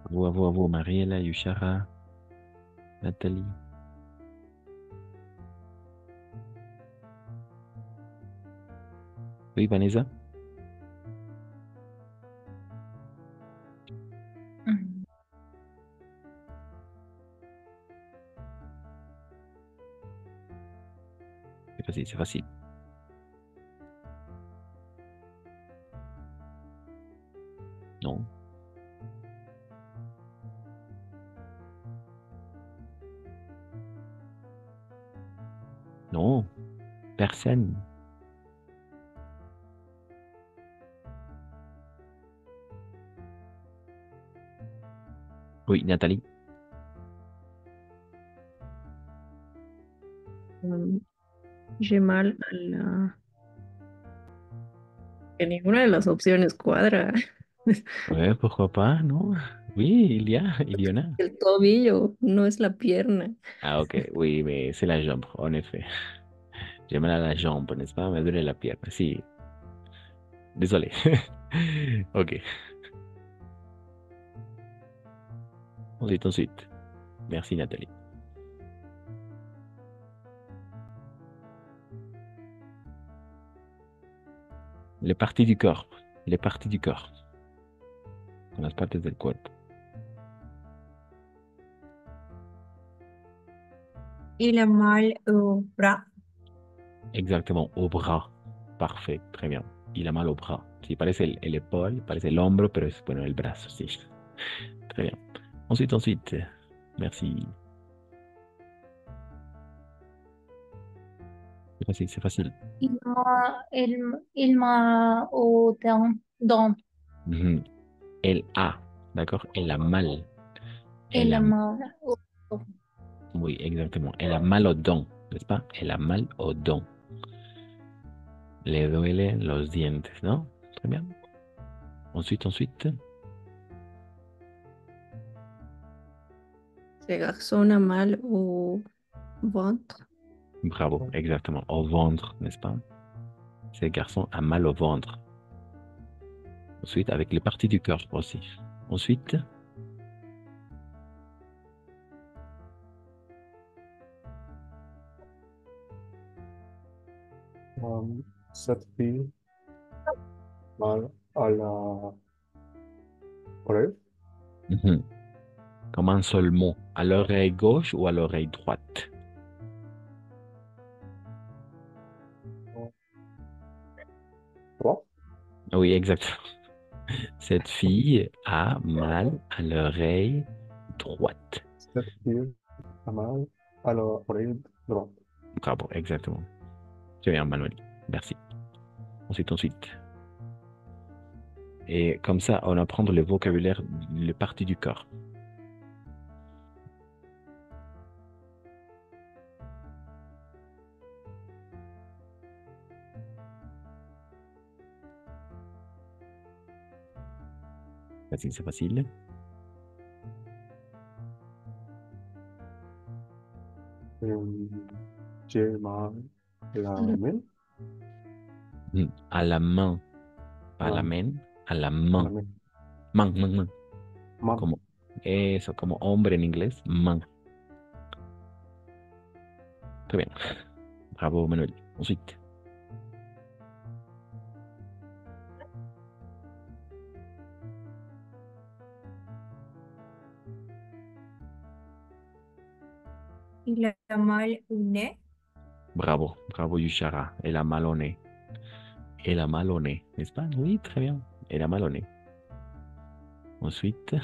À vous, Mariela, Yushara, Nathalie. Oui, Vanessa? Mm. C'est facile, c'est facile. Non, non, personne. Oui, Nathalie. Mm, J'ai mal a la... Que ninguna de las opciones cuadra. Ouais, pourquoi pas, non? Oui, il y en a. El tobillo, no es la pierna. Ah, ok, oui, mais c'est la jambe, en effet. J'ai mal à la jambe, n'est-ce pas? Me duele la pierna, si. Désolé. Ok, ensuite. Merci, Nathalie. Les parties du corps. Les parties du corps. Con las partes del cuerpo. Il a mal au bras. Exactement, au bras. Parfait, très bien. Il a mal au bras. Sí, parece el épaule, parece el hombro, pero es, bueno, el brazo, sí. Très bien. Ensuite. Merci. C'est facile. Il m'a au dent. Mhm. Elle a, d'accord? Elle a mal. Elle Il a, a mal au oui, exactement. Elle a mal aux dents, n'est-ce pas? Elle a mal aux dents. Le duelen los dientes, ¿no? Très bien. Ensuite. Ce garçon a mal au ventre. Bravo, exactement. Au ventre, n'est-ce pas? Ce garçon a mal au ventre. Ensuite, avec les parties du corps aussi. Ensuite, Cette fille mal à la oreille. mhm. Comme un seul mot. À l'oreille gauche ou à l'oreille droite? Droit. Oui, exactement. Cette fille a mal à l'oreille droite. Cette fille a mal à l'oreille droite. Bravo, exactement. C'est bien, Manuel. Merci. Ensuite. Et comme ça, on apprend le vocabulaire, les parties du corps. Facile, c'est facile. Euh, J'ai mal à la main. À la main, À pas à la, la main, à la à la main. main. Man. Main. Como eso, como hombre en inglés, man. Très bien. Bravo, Manuel. Ensuite. Il a mal au nez. Bravo, Yushara. Elle a mal au nez. Elle a mal au nez, n'est-ce pas? Oui, très bien. Elle a mal au nez. Ensuite.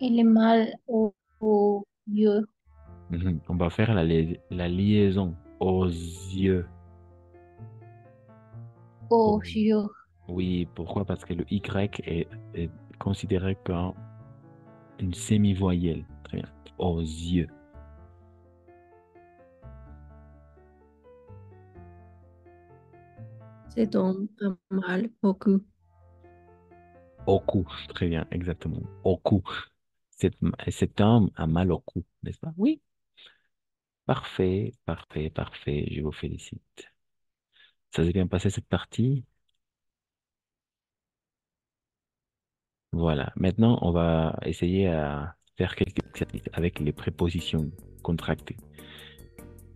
Il est mal au yeux. On va faire la liaison aux yeux. Aux Pour- yeux. Oui, pourquoi? Parce que le Y est considéré comme une semi-voyelle. Très bien. Aux yeux. Cet homme a mal au cou. Au cou. Très bien, exactement. Au cou. Cet homme a mal au cou, n'est-ce pas? Oui. Parfait, parfait, parfait. Je vous félicite. Ça s'est bien passé cette partie? Voilà. Maintenant, on va essayer à faire quelques exercices avec les prépositions contractées.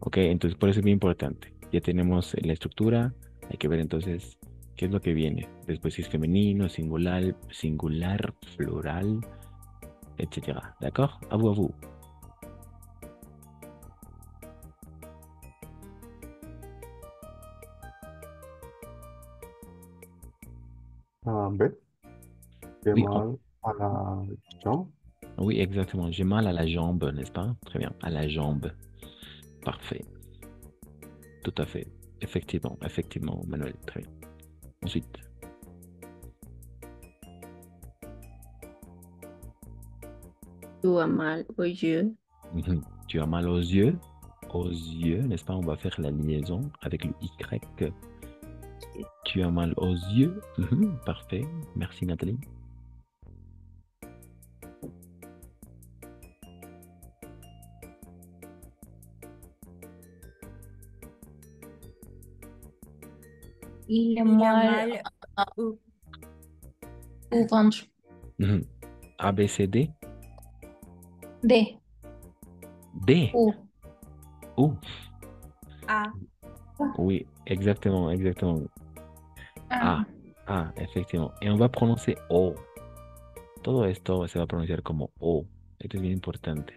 Ok, entonces por eso es bien importante. Ya tenemos la estructura, hay que ver entonces qué es lo que viene. Después si es femenino, singular, singular, plural, etcétera. ¿D'accord? À vous, à vous. B, j'ai Oui, mal à la jambe. oui, exactement. J'ai mal à la jambe, n'est-ce pas? Très bien. À la jambe. Parfait. Tout à fait. Effectivement, effectivement, Manuel. Très bien. Ensuite, Tu as mal aux yeux. tu as mal aux yeux, n'est-ce pas? On va faire la liaison avec le Y. Tu as mal aux yeux. Parfait. Merci, Nathalie. Il a Il a mal mal au, au ventre. A, B, C, D. D, D. O. O. A. Oui, exactement, exactement. Ah, A. A, effectivement. Et on va prononcer O. Todo esto se va a pronunciar como O. Esto es bien importante.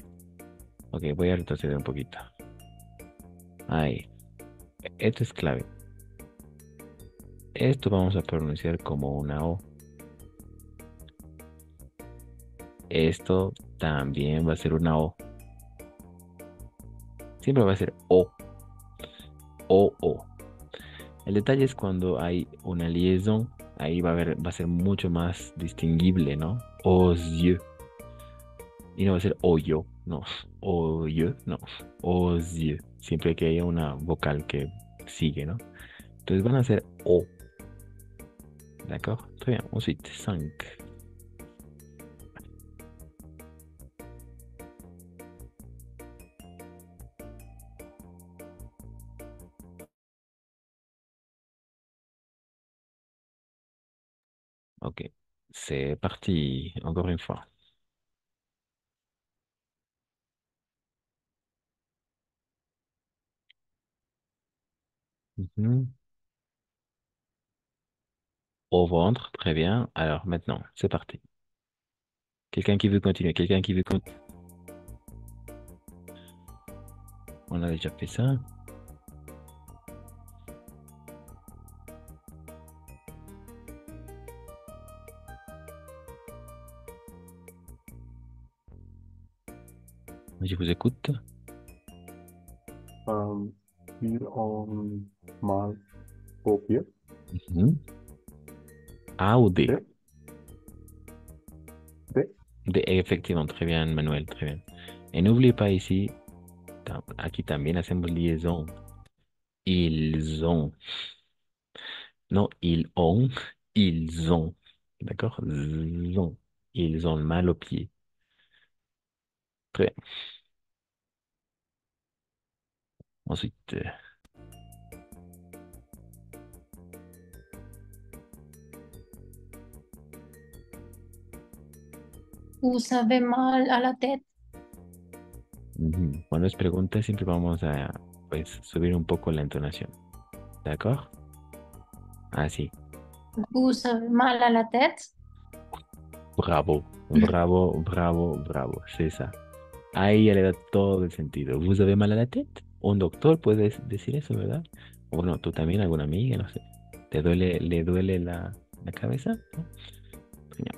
Ok, voy a retroceder un poquito. Ahí. Esto es clave. Esto vamos a pronunciar como una O. Esto también va a ser una O. Siempre va a ser O. O, O. El detalle es cuando hay una liaison, ahí va a ser mucho más distinguible, ¿no? Aux yeux. Y no va a ser oyo, no. Oye, no. Aux yeux. Siempre que haya una vocal que sigue, ¿no? Entonces van a ser O. D'accord? Très bien. Ensuite, 5. Ok. C'est parti. Encore une fois. Mhm. Au ventre. Très bien. Alors maintenant, c'est parti. Quelqu'un qui veut continuer? Quelqu'un qui veut continuer? On a déjà fait ça. Je vous écoute. Il ont mal aux pieds. Mhm. A ou D? D, D, D, effectivement, très bien, Manuel, très bien. Et n'oubliez pas ici, aquí también hacemos liaison. Ils ont. Non, ils ont. D'accord? Zont. Ils ont mal aux pieds. Très bien. Ensuite, vous avez mal à la tête. cuando es pregunta, siempre vamos a pues, subir un poco la entonación. ¿D'accord? Así. Vous avez mal à la tête. Bravo, bravo, bravo, bravo. C'est ça. Ahí ya le da todo el sentido. ¿Vous avez mal à la tête? Un doctor puede decir eso, ¿verdad? O bueno, tú también, alguna amiga, no sé. Le duele la cabeza? ¿No? Genial.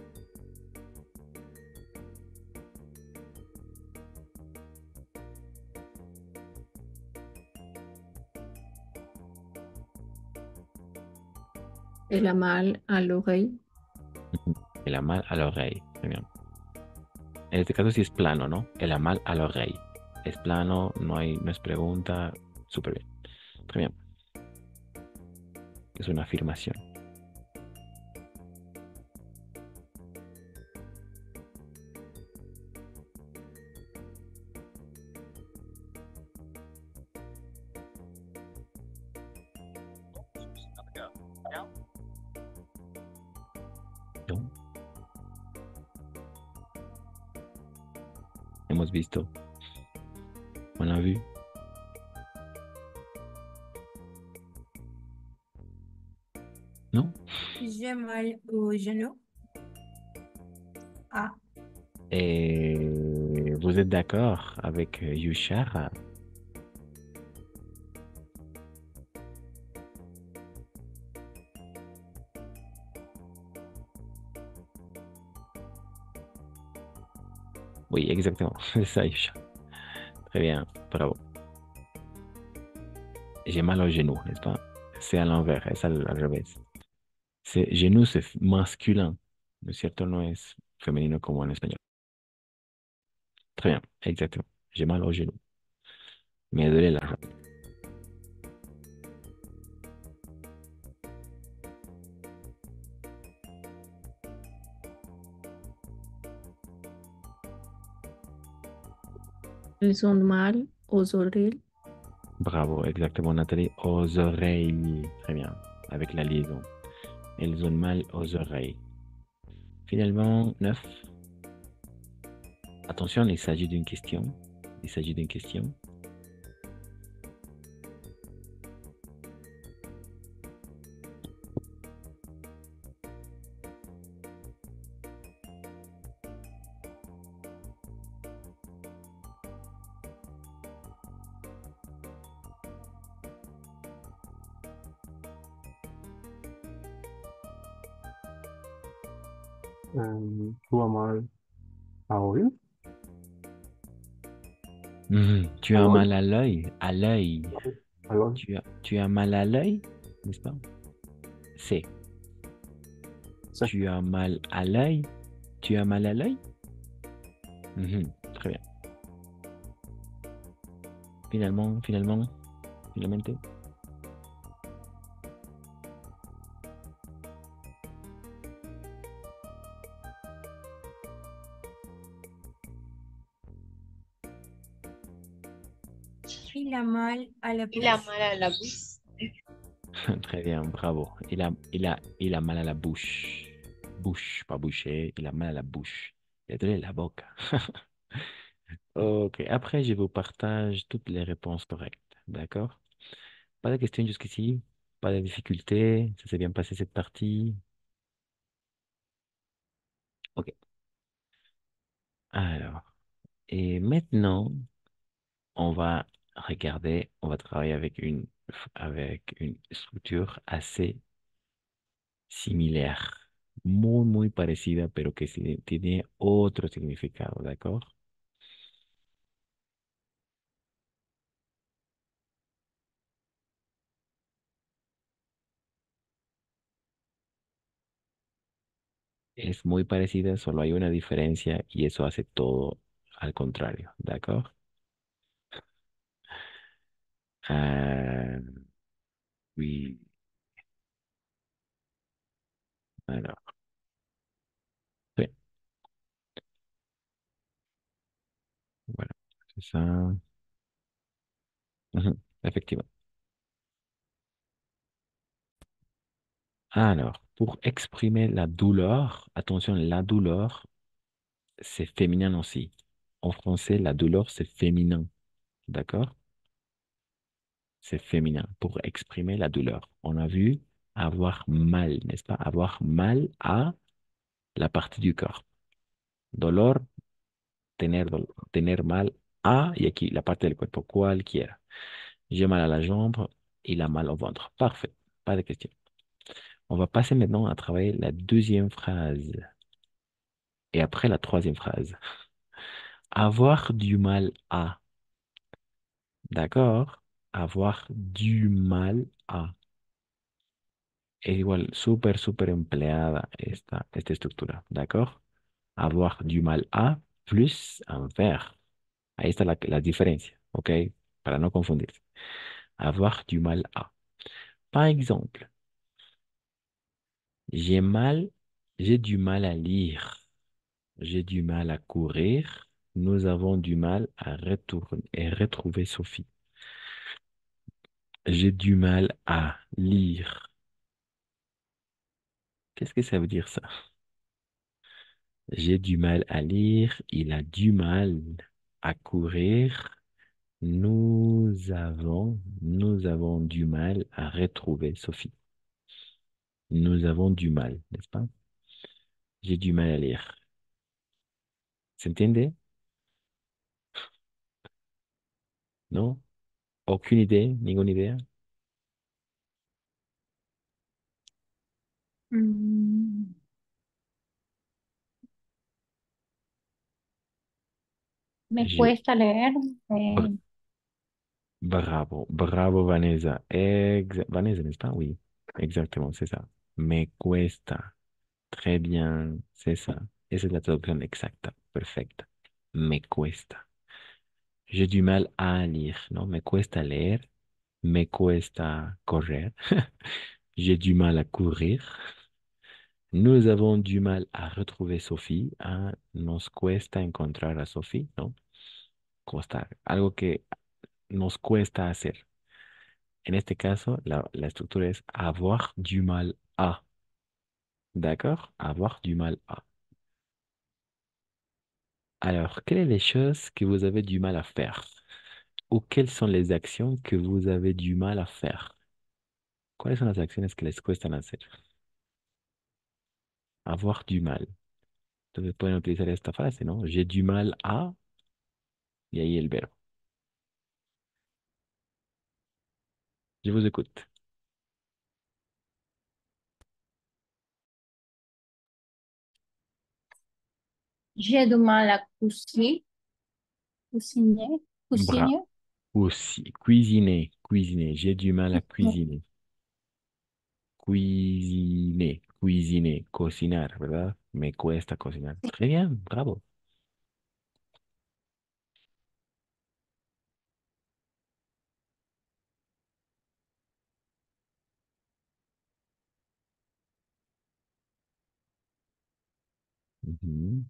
Elle a mal à l'oreille. El amal a l'oreille. Genial. En este caso sí es plano, ¿no? El amal a l'oreille. Es plano, no es pregunta. Súper bien. Très bien. Es una afirmación. ¿No? Hemos visto. On a vu. Non? J'ai mal au genou. A. Et vous êtes d'accord avec Yushar? Oui, exactement. C'est ça, Yushar. Très bien. Bravo. J'ai mal au genou, n'est-ce pas? C'est à l'envers, es al revés. Genou, c'est masculin. ¿No es cierto? No es femenino como en español. Très bien, exactement. J'ai mal au genou. Me duele la jambe. Ils ont mal aux oreilles. Bravo, exactement, Nathalie. Aux oreilles. Très bien. Avec la liaison. Elles ont mal aux oreilles. Finalement, 9. Attention, il s'agit d'une question. Il s'agit d'une question. Tu as mal à oír, Tu à as l'oír, mal à l'œil. À l'œil. à l'oír. Tu as mal à l'œil, n'est-ce pas? C'est. Sí. Tu as mal à l'œil. Tu as mal à l'œil? Très bien. Finalmente. Il a mal à la bouche. Très bien, bravo. Il a mal à la bouche. Bouche, pas boucher. Il a mal à la bouche. Il a donné la boca. Ok, après, je vous partage toutes les réponses correctes. D'accord? Pas de questions jusqu'ici? Pas de difficultés? Ça s'est bien passé cette partie? Ok. Alors, et maintenant, on va on va travailler avec une structure assez similar, muy parecida, pero que tiene otro significado, ¿de acuerdo? Es muy parecida, solo hay una diferencia y eso hace todo al contrario, ¿de acuerdo? Ah, oui, alors, sí, voilà, c'est ça. Effectivement. Alors, pour exprimer la douleur, attention, la douleur, c'est féminin aussi. En français, la douleur, c'est féminin. D'accord? C'est féminin pour exprimer la douleur. On a vu avoir mal, n'est-ce pas? Avoir mal à la partie du corps. Dolor, tener mal a, y aquí la parte del cuerpo, cualquiera. J'ai mal à la jambe, il a mal au ventre. Parfait, pas de question. On va passer maintenant à travailler la deuxième phrase et après la troisième phrase. Avoir du mal à. D'accord? Avoir du mal à. Es igual, súper empleada esta estructura. ¿De acuerdo? Avoir du mal à plus un verbe. Ahí está la diferencia, ¿ok? Para no confundirse. Avoir du mal à. Par exemple, j'ai mal, j'ai du mal à lire. J'ai du mal à courir. Nous avons du mal à retourner et retrouver Sophie. J'ai du mal à lire. Qu'est-ce que ça veut dire ça? J'ai du mal à lire, il a du mal à courir. Nous avons du mal à retrouver Sophie. Nous avons du mal, n'est-ce pas? J'ai du mal à lire. ¿Se entiende? ¿No? Aucune idée, ninguna idea. Mm, Me J'ai cuesta leer. br- bravo, bravo Vanessa. Vanessa, n'est-ce pas? Oui, exactement, c'est ça. Me cuesta. Très bien, c'est ça. Esa es la traducción exacta, perfecta. Me cuesta. J'ai du mal à lire, ¿no? Me cuesta leer, me cuesta correr. J'ai du mal à courir. Nous avons du mal à retrouver Sophie. Ah, nos cuesta encontrar a Sophie, ¿no? Costar. Algo que nos cuesta hacer. En este caso, la estructura es avoir du mal à. D'accord? Avoir du mal à. Alors, quelles sont les choses que vous avez du mal à faire? Ou quelles sont les actions que vous avez du mal à faire? ¿Cuáles son las acciones que les cuestan hacer? Avoir du mal. Entonces pueden utilizar esta frase, ¿no? J'ai du mal à, y ahí el verbo. Je vous écoute. J'ai du mal à cuisiner, Bra. cuisiner. Aussi. Cuisiner. Cuisiner. J'ai du mal à cuisiner. Cuisiner. Cuisiner. Cocinar, ¿verdad? Me cuesta cocinar. Très bien. Bravo. Mhm.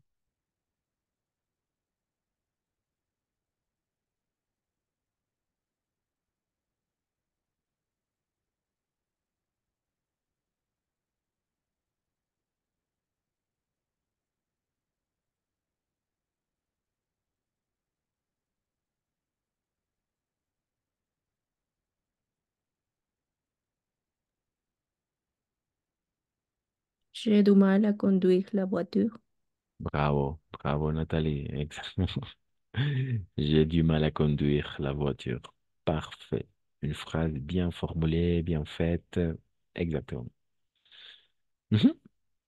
J'ai du mal à conduire la voiture. Bravo. Bravo, Nathalie. Exactement. J'ai du mal à conduire la voiture. Parfait. Une phrase bien formulée, bien faite. Exactement. Mhm.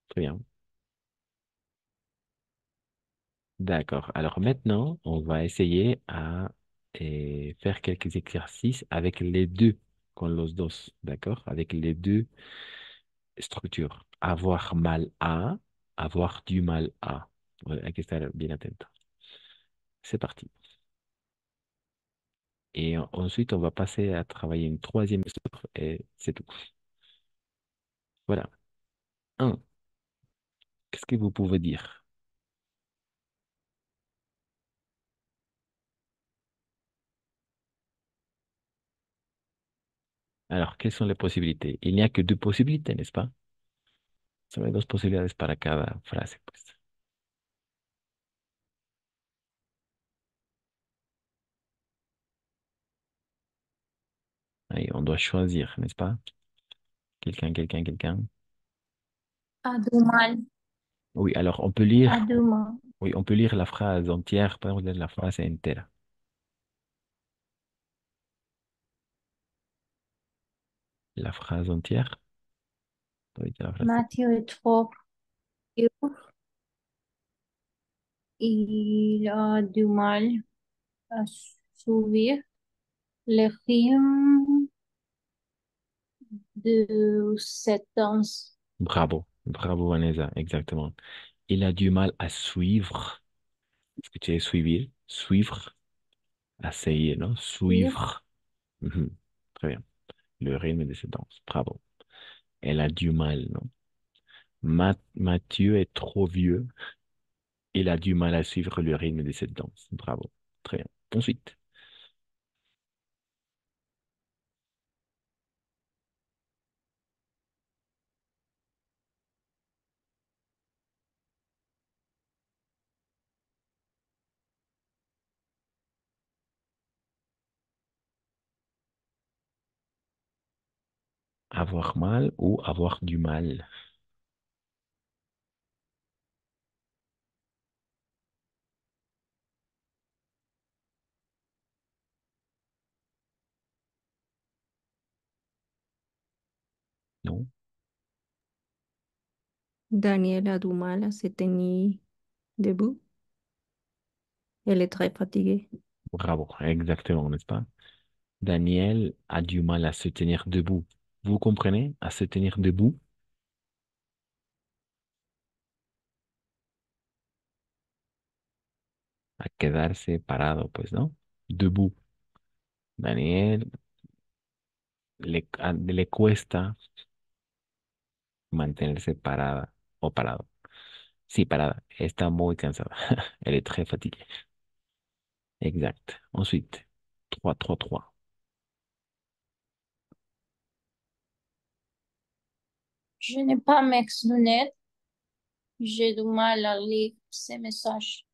Très bien. D'accord. Alors maintenant, on va essayer à faire quelques exercices avec les deux, con los dos, d'accord? Avec les deux structures. Avoir mal à, avoir du mal à. Ouais, hay que estar bien atento. C'est parti. Et ensuite, on va passer à travailler une troisième structure et c'est tout. Voilà. Un, qu'est-ce que vous pouvez dire? Alors, quelles sont les possibilités? Il n'y a que deux possibilités, n'est-ce pas? Solo hay dos posibilidades para cada frase, pues. Ahí, on doit choisir, n'est-ce pas? Quelqu'un, quelqu'un, quelqu'un. A du mal, Oui, alors on peut a lire, du mal. oui, on peut lire la phrase entière, par exemple, la phrase entera. La phrase entière. Ahorita la frase. Matthew est trop vieux. Il a du mal à suivre le rythme de cette danse. Bravo, bravo Vanessa, exactement. Il a du mal à suivre. Est-ce que tu es suivre? Suivre, à seguir, non? Suivre. Mhm. Très bien. Le rythme de cette danse. Bravo. Elle a du mal, non? Mathieu est trop vieux. Il a du mal à suivre le rythme de cette danse. Bravo. Très bien. Ensuite. Avoir mal ou avoir du mal? Non? Daniel a du mal à se tenir debout. Elle est très fatiguée. Bravo, exactement, n'est-ce pas? Daniel a du mal à se tenir debout. Vous comprenez? À se tenir debout? A quedarse parado, pues, ¿no? Debout. Daniel le cuesta mantenerse parada o parado. Sí, parada. Está muy cansada. Elle est très fatiguée. Exact. Ensuite, 3-3-3. Je n'ai pas mes lunettes. J'ai du mal à lire ces messages.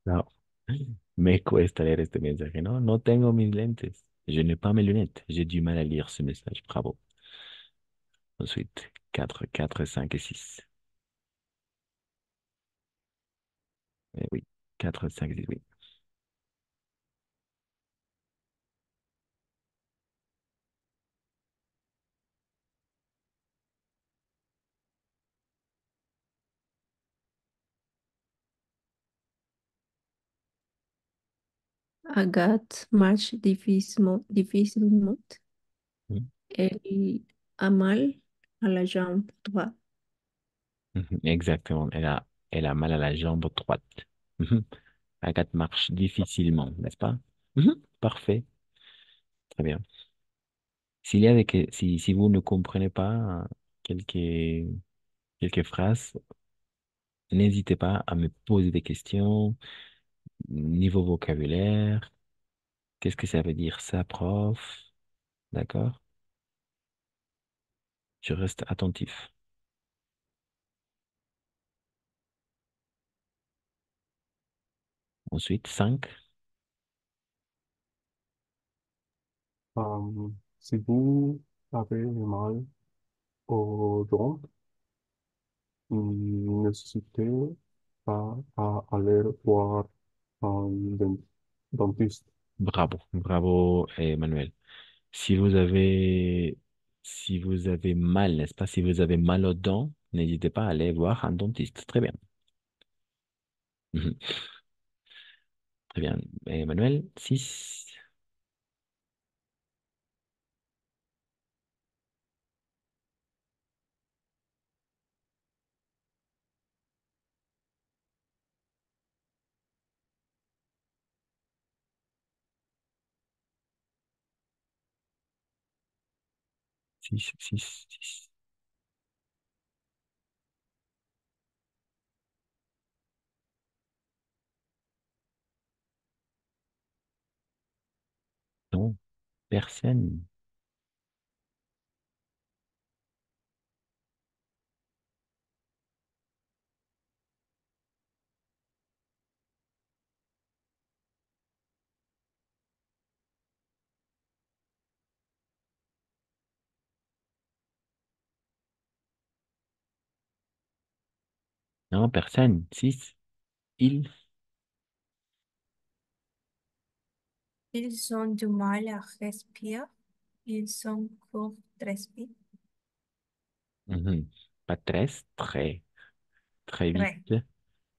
No. Me cuesta leer este mensaje, ¿no? No tengo mis lentes. Je n'ai pas mes lunettes. J'ai du mal à lire ce message. Bravo. Ensuite, 4, 4, 5 et 6. Oui. 4, 5 et 6, oui. Agathe marche difficilement. Mhm. Elle a mal à la jambe droite. Mhm. Exactement. Elle a mal à la jambe droite. Mhm. Agathe marche difficilement, n'est-ce pas? Mhm. Parfait. Très bien. Si vous ne comprenez pas quelques, quelques phrases, n'hésitez pas à me poser des questions. Niveau vocabulaire, qu'est-ce que ça veut dire ça, prof? D'accord? Je reste attentif. Ensuite, 5. Si vous avez mal aux jambes, n'hésitez pas à aller voir un dentiste. Bravo, bravo, Emmanuel. Si vous avez, si vous avez mal, n'est-ce pas? Si vous avez mal aux dents, n'hésitez pas à aller voir un dentiste. Très bien. Mhm. Très bien. Emmanuel, 6. Six, 6, 6. Non, personne. Non, personne. 6. Il. Ils ont du mal à respirer. Ils ont court respire. Mhm. Pas tres, très, très Très, vite.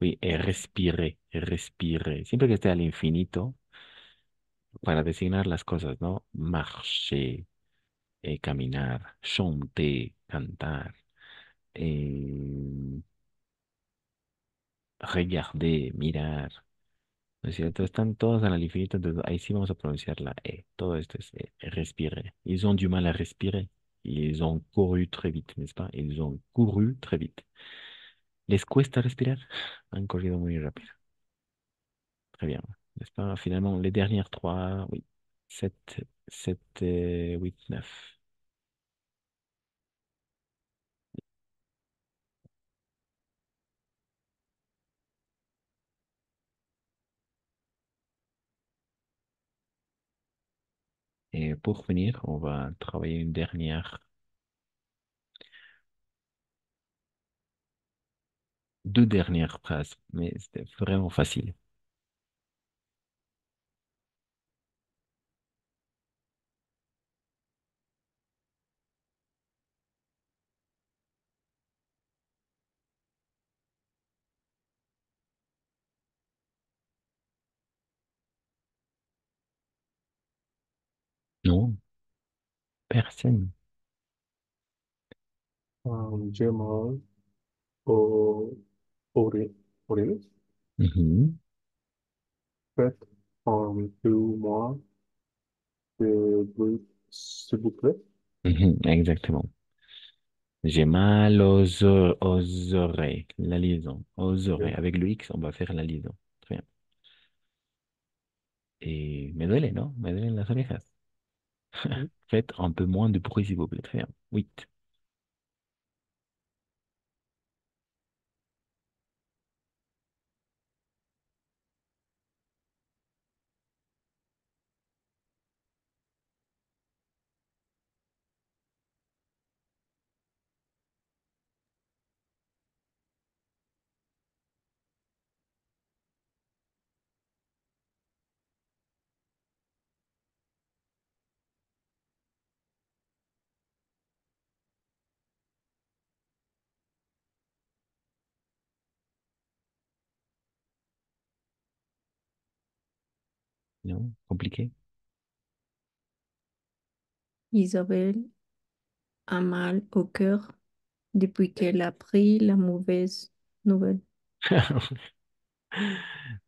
Oui, et très. respirer, respirer. Siempre que esté al infinito para designar las cosas, ¿no? Marcher, caminar, chanter, cantar, eh, regarder, mirar. ¿No es cierto? Están todos al infinito, entonces ahí sí vamos a pronunciar la E. Todo esto es respirer. Ils ont du mal à respirer. Ils ont couru très vite, n'est-ce pas? Ils ont couru très vite. ¿Les cuesta respirar? Han corrido muy rápido. Très bien. N'est-ce pas? Finalement, les dernières trois, oui. 7, 8, 9. Et pour finir, on va travailler deux dernières phrases, mais c'était vraiment facile. Non, personne. J'ai mal au oreille. Oreille. Mhm, Faites un peu moins de bruit, s'il vous plaît. exactement. J'ai mal aux oreilles. La liaison. Aux oreilles. Bien. Avec le X, on va faire la liaison. Très bien. Et me duele, ¿no? Me duelen las orejas. Mhm. Faites un peu moins de bruit, s'il vous plaît. Très bien. 8. Non? Compliqué? Isabelle a mal au cœur depuis qu'elle a pris la mauvaise nouvelle.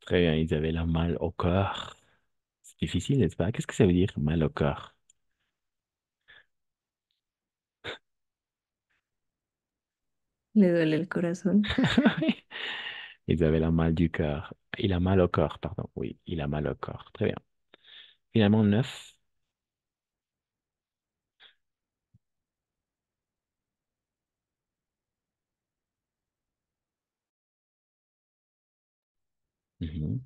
Très bien, ils avaient la mal au cœur. C'est difficile, n'est-ce pas? Qu'est-ce que ça veut dire, mal au cœur? Le duele el corazón. Ils avaient la mal du cœur. Il a mal au cœur, pardon. Oui, il a mal au cœur. Très bien. Finalement, 9. Mhm.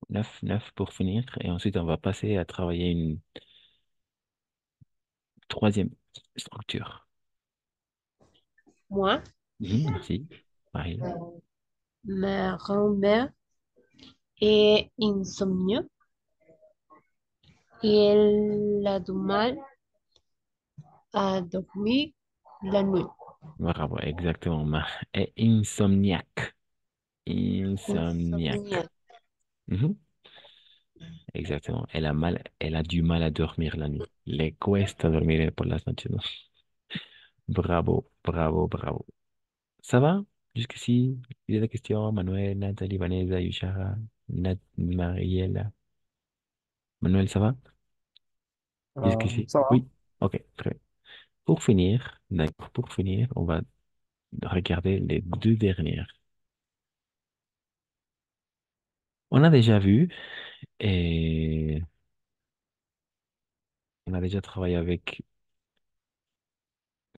9 pour finir. Et ensuite, on va passer à travailler une troisième structure. Moi, Merci. Marie. ma grand-mère est insomnie et elle a du mal à dormir la nuit. Bravo, exactement. Et insomniaque. Insomniaque. Insomnie. Mhm. Exactement. Elle a du mal à dormir la nuit. Le cuesta dormir por las noches, ¿no? Bravo, bravo, bravo. Ça va? Jusqu'ici, il y a des questions. Manuel, Nathalie, Vanessa, Yushara, Mariela. Manuel, ça va? Jusqu'ici? Ça va? Oui. Ok, très bien. Pour finir, d'accord, pour finir, on va regarder les deux dernières. On a déjà vu et on a déjà travaillé avec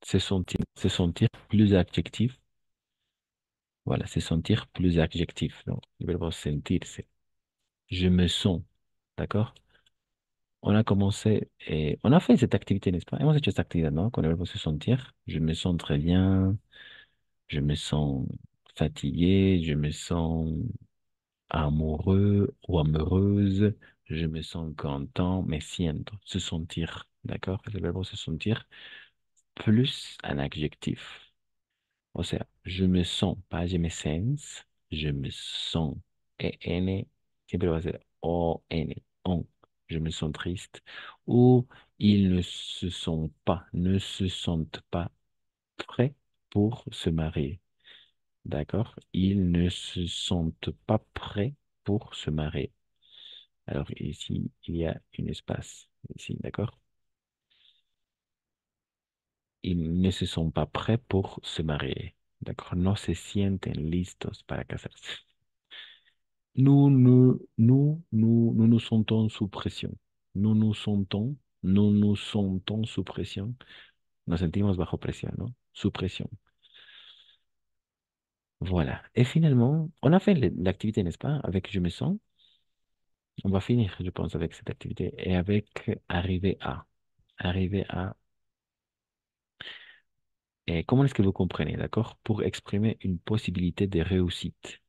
se sentir plus adjectif. Voilà, se sentir plus adjectif. Donc, le verbe sentirse. Je me sens. D'accord? On a commencé et on a fait cette activité, n'est-ce pas? Hemos hecho esta actividad, ¿no? Con el verbo se sentir. Je me sens très bien. Je me sens fatigué. Je me sens amoureux ou amoureuse. Je me sens content. Me siento. Se sentir. D'accord? Le verbe se sentir plus un adjectif. O sea, je me sens, pas je me sens, je me sens. Et N, siempre va a ser O-N, on. Je me sens triste. Ou ils ne se sentent pas prêts pour se marier. D'accord? Ils ne se sentent pas prêts pour se marier. Alors ici, il y a un espace. Ici, d'accord? Ils ne se sont pas prêts pour se marier. D'accord? No se sienten listos para casarse. Nous nous sentons sous pression. Nous nous sentons sous pression. Nos sentimos bajo presión, ¿no? Sous pression. Voilà. Et finalement, on a fait l'activité, n'est-ce pas, avec je me sens. On va finir, je pense, avec cette activité et avec arriver à. Arriver à. Et comment est-ce que vous comprenez, d'accord? Pour exprimer une possibilité de réussite,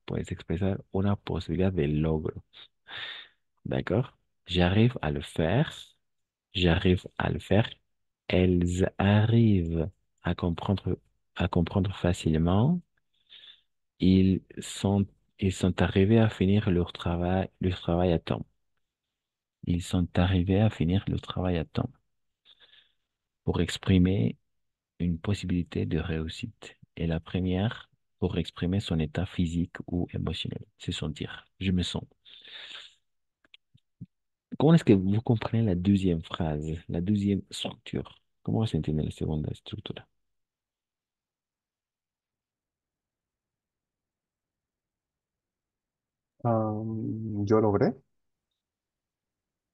puedes expresar una posibilidad de logro, d'accord? J'arrive à le faire, j'arrive à le faire. Elles arrivent à comprendre, à comprendre facilement. Ils sont, ils sont arrivés à finir leur travail à temps. Ils sont arrivés à finir leur travail à temps pour exprimer une possibilité de réussite. Et la première, pour exprimer son état physique ou émotionnel, se sentir. Je me sens. Comment est-ce que vous comprenez la deuxième phrase, la deuxième structure? ¿Cómo se entiende la segunda estructura? Yo logré.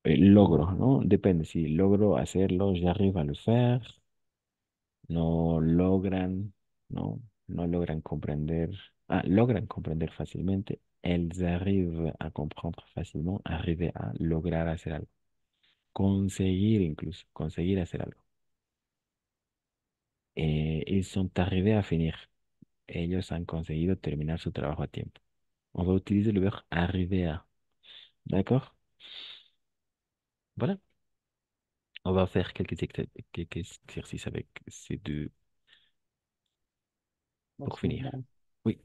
Logro, ¿no? Depende si logro hacerlo, j'arrive à le faire, no logran, no, no logran comprender, logran comprender fácilmente, elles arrivent à comprendre facilement, arriver à lograr hacer algo, conseguir incluso, conseguir hacer algo. Ils sont arrivés à finir, ellos han conseguido terminar su trabajo a tiempo. On va utiliser le verbe arriver à, d'accord? Voilà, on va faire quelques exercices avec ces deux pour finir. Oui.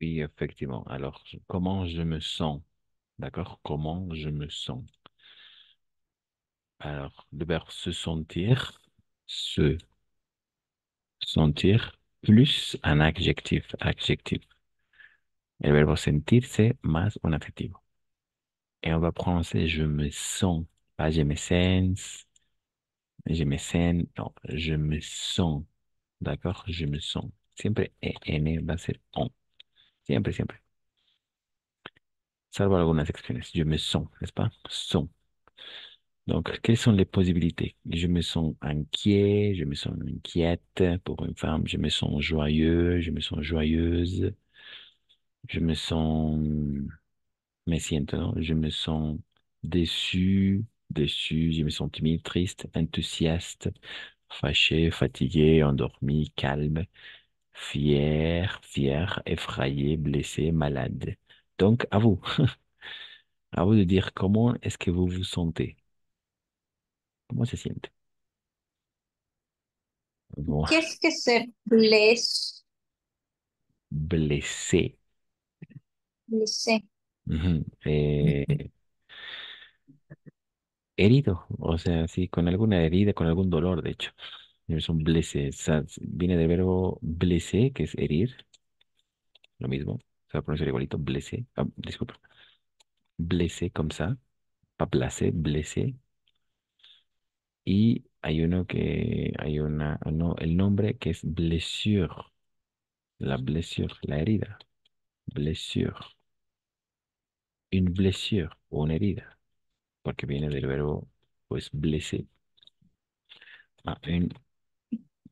Oui, effectivement. Alors, comment je me sens? D'accord? Comment je me sens? Alors, le verbe se sentir, plus un adjectif, adjectif. El verbo sentirse más un adjetivo. Et on va prononcer je me sens, pas je me sens, non, je me sens. D'accord? Je me sens. Siempre N va a ser on. Siempre, siempre. Salvo algunas excepciones. Je me sens, n'est-ce pas? Sens. Donc, quelles sont les possibilités? Je me sens inquiet, je me sens inquiète pour une femme, je me sens joyeux, je me sens joyeuse, je me sens, me siento, ¿no? Je me sens déçu, déçu, je me sens timide, triste, enthousiaste, fâché, fatigué, endormi, calme, fier, fier, effrayé, blessé, malade. Donc, à vous, à vous de dire comment est-ce que vous vous sentez, comment se siente. Bon, Qu'est-ce que c'est blesse, blessé. blessé? Ujú. Herido, o sea, sí, con alguna herida, con algún dolor, de hecho. Son blessé, viene del verbo blessé, que es herir, lo mismo, se va a pronunciar igualito, blessé, disculpa, blessé comme ça, pas placé, blessé. Y hay no, el nombre que es blessure, la herida, blessure, une blessure o una herida, porque viene del verbo, pues, blessé, une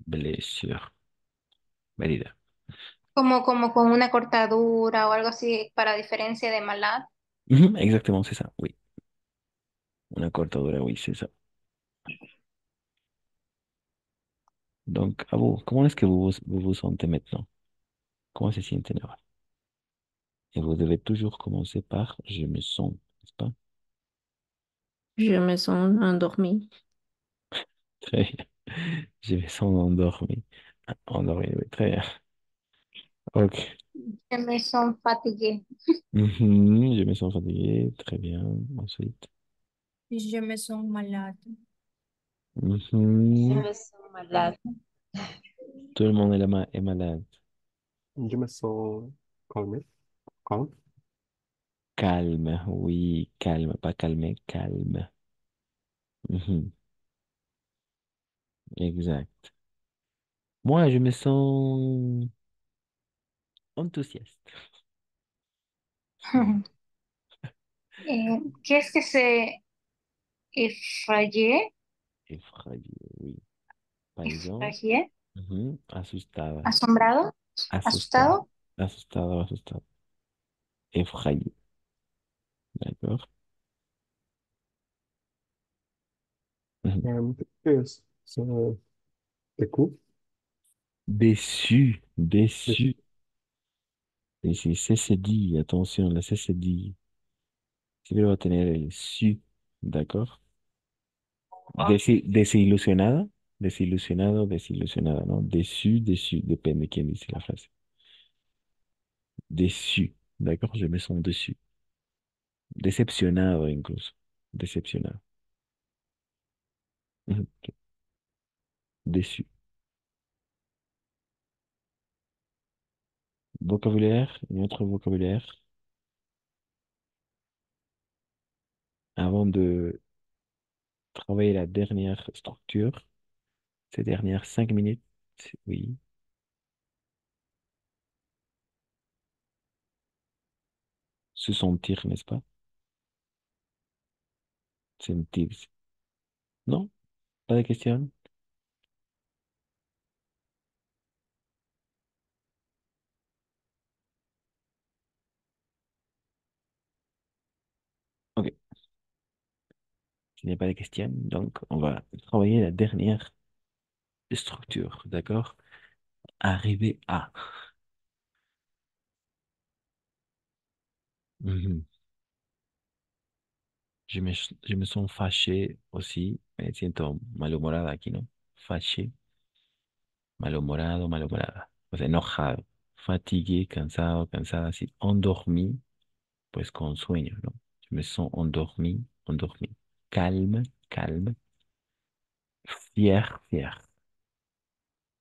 blessure, herida. Como con una cortadura o algo así para diferencia de malade. Ujú, exactement, c'est ça, oui. Una cortadura, oui, c'est ça. Donc, à vous, comment est-ce que vous vous sentez maintenant? Comment se siente ahora? Et vous devez toujours commencer par je me sens, n'est-ce pas? Je me sens endormie. Très bien. Je me sens endormi. Ah, endormi, oui, très bien. Ok. Je me sens fatiguée. Mhm, je me sens fatigué, très bien. Ensuite. Je me sens malade. Je Mhm, me sens malade. tout le monde est malade. Je me sens calme, calme. Calme, oui, calme, pas calmé, calme. Mhm, exact. Moi, je me sens enthousiaste. Qu'est-ce que c'est effrayé? Effrayé, oui. Par exemple, Effrayé? asustada, ¿Asombrado? asustada, ¿Asustado? asustado, asustado. Effrayé, d'accord? Mhm. ¿Qué es? ¿De Q? Déçu, De- déçu. Et c'est dit, attention, là, c'est dit. Siempre va a tener el su, d'accord? Desilusionada, desilusionado, desilusionada, ¿no? Déçu, déçu, depende de quién dice la frase. Déçu, d'accord? Je me sens déçu. Decepcionado incluso. Decepcionado. Ujú, déçu. Vocabulaire, un autre vocabulaire. Avant de travailler la dernière structure, ces dernières 5 minutes, oui, se sentir, n'est-ce pas? Sentirse. Non? Pas de question? Ok, s'il n'y a pas de question, donc on va travailler la dernière structure, d'accord? Arriver à. Mhm. Je me sens fâché aussi, me siento malhumorada aquí, ¿no? Fâché, malhumorado, malhumorada. O sea, enojado, fatigué, cansado, cansada. Si endormi, pues con sueño, ¿no? Je me sens endormi, endormi. Calme, calme. Fier, fier.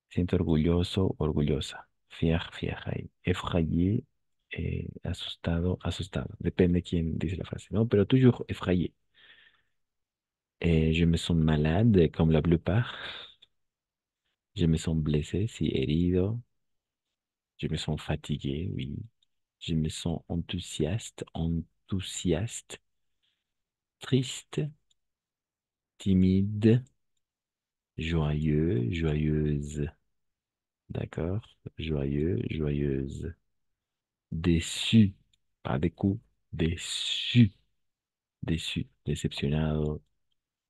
Siento orgulloso, orgullosa. Fier, fier. Ahí. Effrayé, asustado, asustado. Depende quién dice la frase, ¿no? Pero toujours effrayé. Je me sens malade, comme la plupart. Je me sens blessé, si herido. Je me sens fatigué, oui. Je me sens enthousiaste, enthousiaste. Triste, timide, joyeux, joyeuse. D'accord? Joyeux, joyeuse. Déçu, pas des coups, déçu, déçu, décepcionado,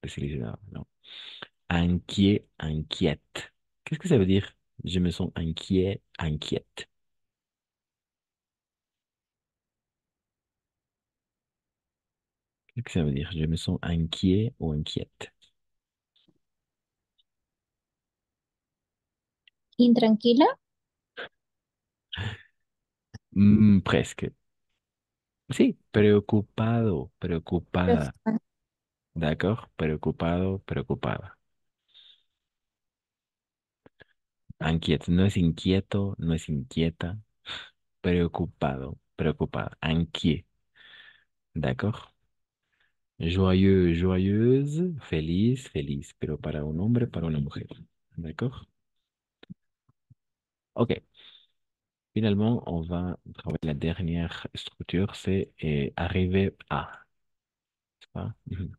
desilusionado, non. Inquiet, inquiète. Qu'est-ce que ça veut dire? Je me sens inquiet, inquiète. Qu'est-ce que ça veut dire? Je me sens inquiet ou inquiète. Intranquila, Presque. Sí, preocupado, preocupada. preocupada. ¿D'accord? Preocupado, preocupada. Inquieto, no es inquieto, no es inquieta. Preocupado, preocupada. Inquiet. ¿D'accord? Joyeux, joyeuse, feliz, feliz. Pero para un hombre, para una mujer. ¿D'accord? Ok. Finalement, on va travailler la dernière structure, c'est arriver à. C'est pas? Mhm.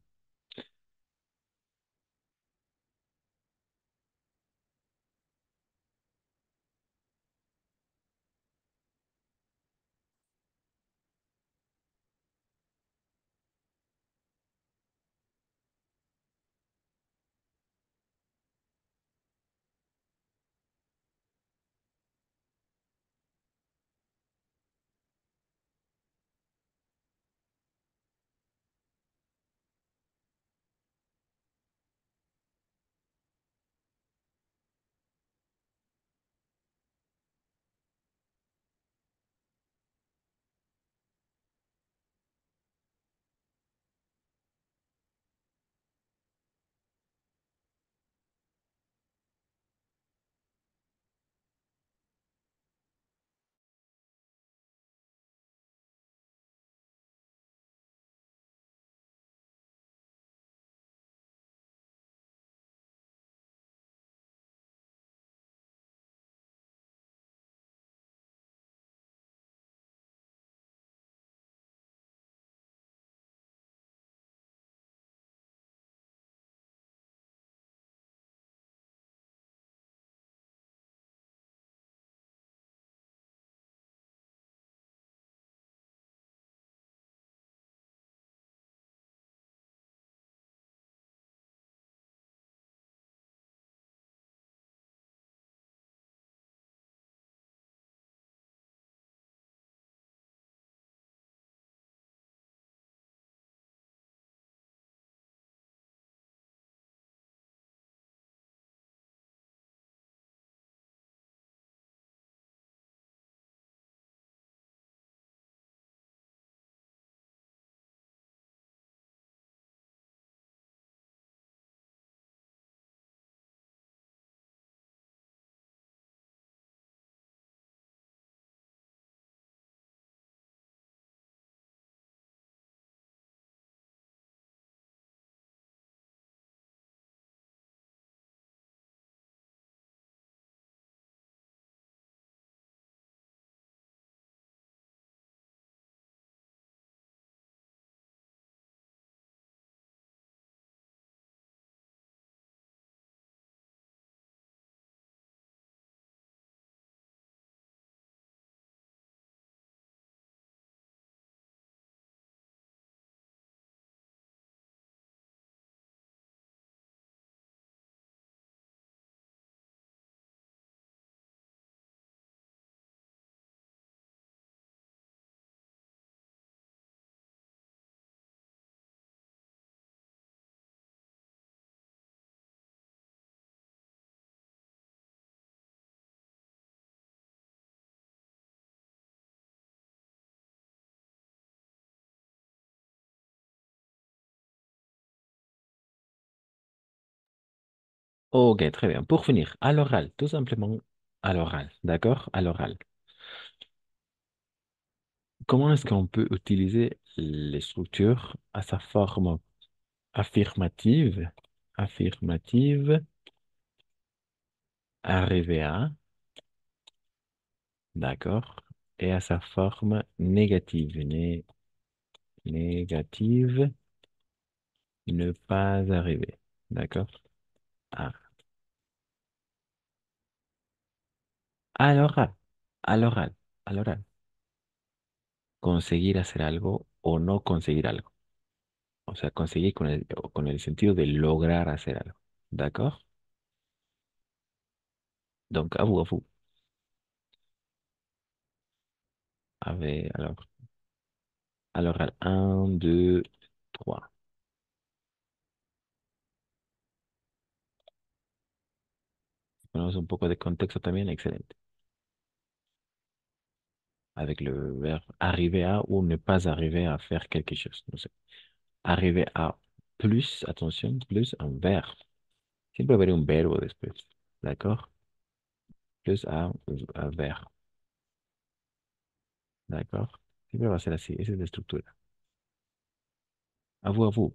Ok, très bien. Pour finir, à l'oral, tout simplement à l'oral, d'accord? À l'oral. Comment est-ce qu'on peut utiliser les structures à sa forme affirmative, affirmative, arriver à, d'accord, et à sa forme négative, négative, ne pas arriver, d'accord? Ah. À l'oral, à l'oral, à l'oral. Conseguir hacer algo o no conseguir algo. O sea, conseguir con el sentido de lograr hacer algo, d'accord? Donc, à vous, avec, à l'oral, un, deux, trois. Ponemos un poco de contexto también, excelente. Avec le verbe arriver à ou ne pas arriver à faire quelque chose. No sé. Arriver à plus, attention, plus un verbe. Siempre va a haber un verbo después. ¿D'accord? Plus un verbe. ¿D'accord? Siempre va a ser así. Esa es la estructura. À vous,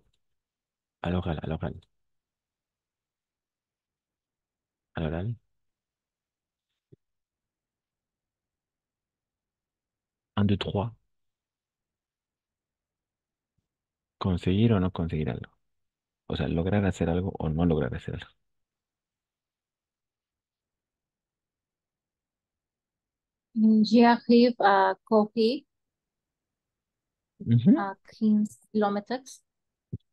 à l'oral, à l'oral, à l'oral. Un, deux, trois. Conseguir o no conseguir algo. O sea, lograr hacer algo o no lograr hacer algo. J'arrive à courir Ujú. à 15 kilomètres.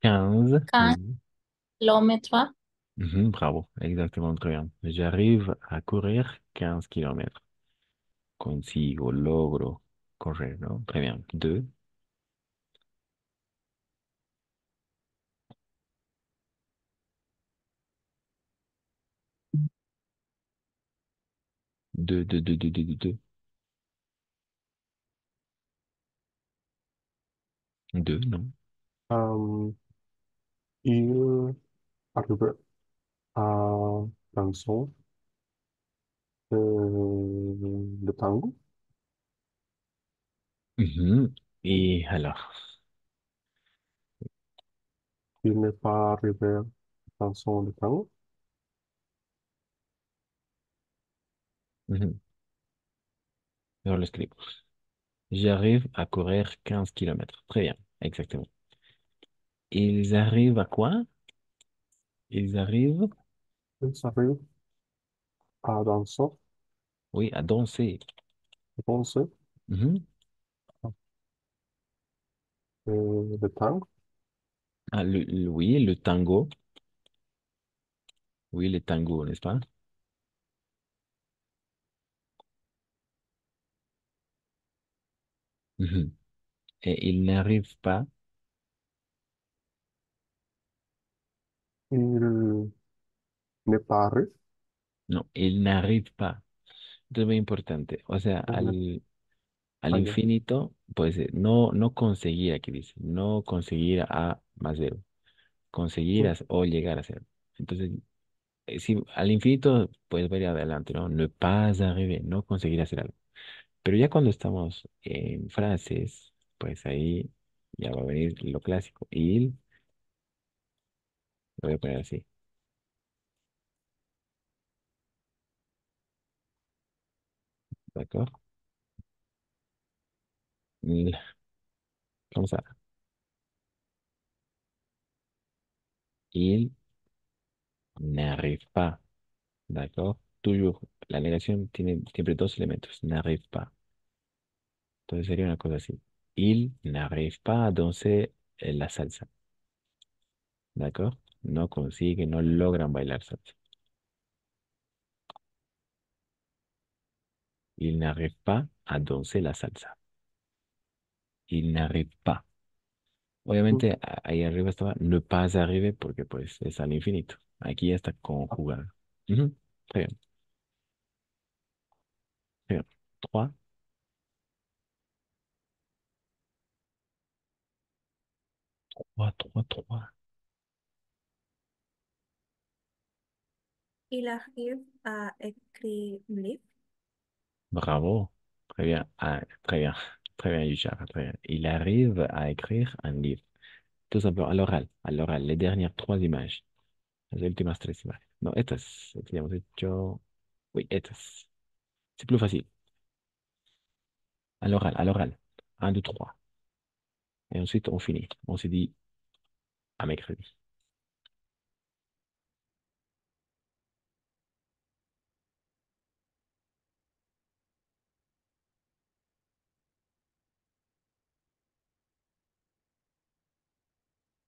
15. 15 Oui. kilomètres. Mhm, bravo, exactement, très bien. J'arrive à courir 15 kilomètres. Consigo, logro correr, ¿no? Très bien. Deux, deux. Deux, non. Il arrive à danser le tango. Mhm. Et alors? Il n'est pas arrivé à danser le tango. Mhm. Alors, le script. J'arrive à courir 15 kilomètres. Très bien, exactement. Ils arrivent à quoi? Ils arrivent, Il arrive à danser, oui, à danser. danser Mhm. le tango. Ah, oui, le tango. Oui, le tango, n'est-ce pas? Mhm. Et ils n'arrivent pas. Il n'est pas arrivé. No, ils n'arrivent pas. Esto es muy importante. O sea, al Allá. infinito, pues no, no conseguir, aquí dice, no conseguir a más cero, conseguir o llegar a cero. Entonces, si al infinito puedes ver adelante, ¿no? Ne pas arriver, no conseguir hacer algo. Pero ya cuando estamos en frases, pues ahí ya va a venir lo clásico. Il, lo voy a poner así, ¿d'accord? Il, comme ça. Il n'arrive pas, ¿d'accord? Toujours. La negación tiene siempre dos elementos. N'arrive pas. Entonces sería una cosa así. Il n'arrive pas à danser la salsa. ¿D'accord? No consigue, no logran bailar salsa. Il n'arrive pas à danser la salsa. Il n'arrive pas. Obviamente ahí arriba estaba ne pas arriver porque pues es al infinito. Aquí ya está conjugado. Ujú. Très bien. Très bien. Trois, trois. Il arrive à écrire un livre. Bravo. Très bien. Ah, très bien. Très bien, Yushar. Très bien. Il arrive à écrire un livre. Tout simplement, à l'oral. À l'oral. Les dernières trois images. Las últimas tres imágenes. No, estas. Aquí ya hemos hecho. Oui, estas. C'est plus facile. À l'oral, à l'oral. Un, deux, trois. Et ensuite, on finit. On se dit à mercredi.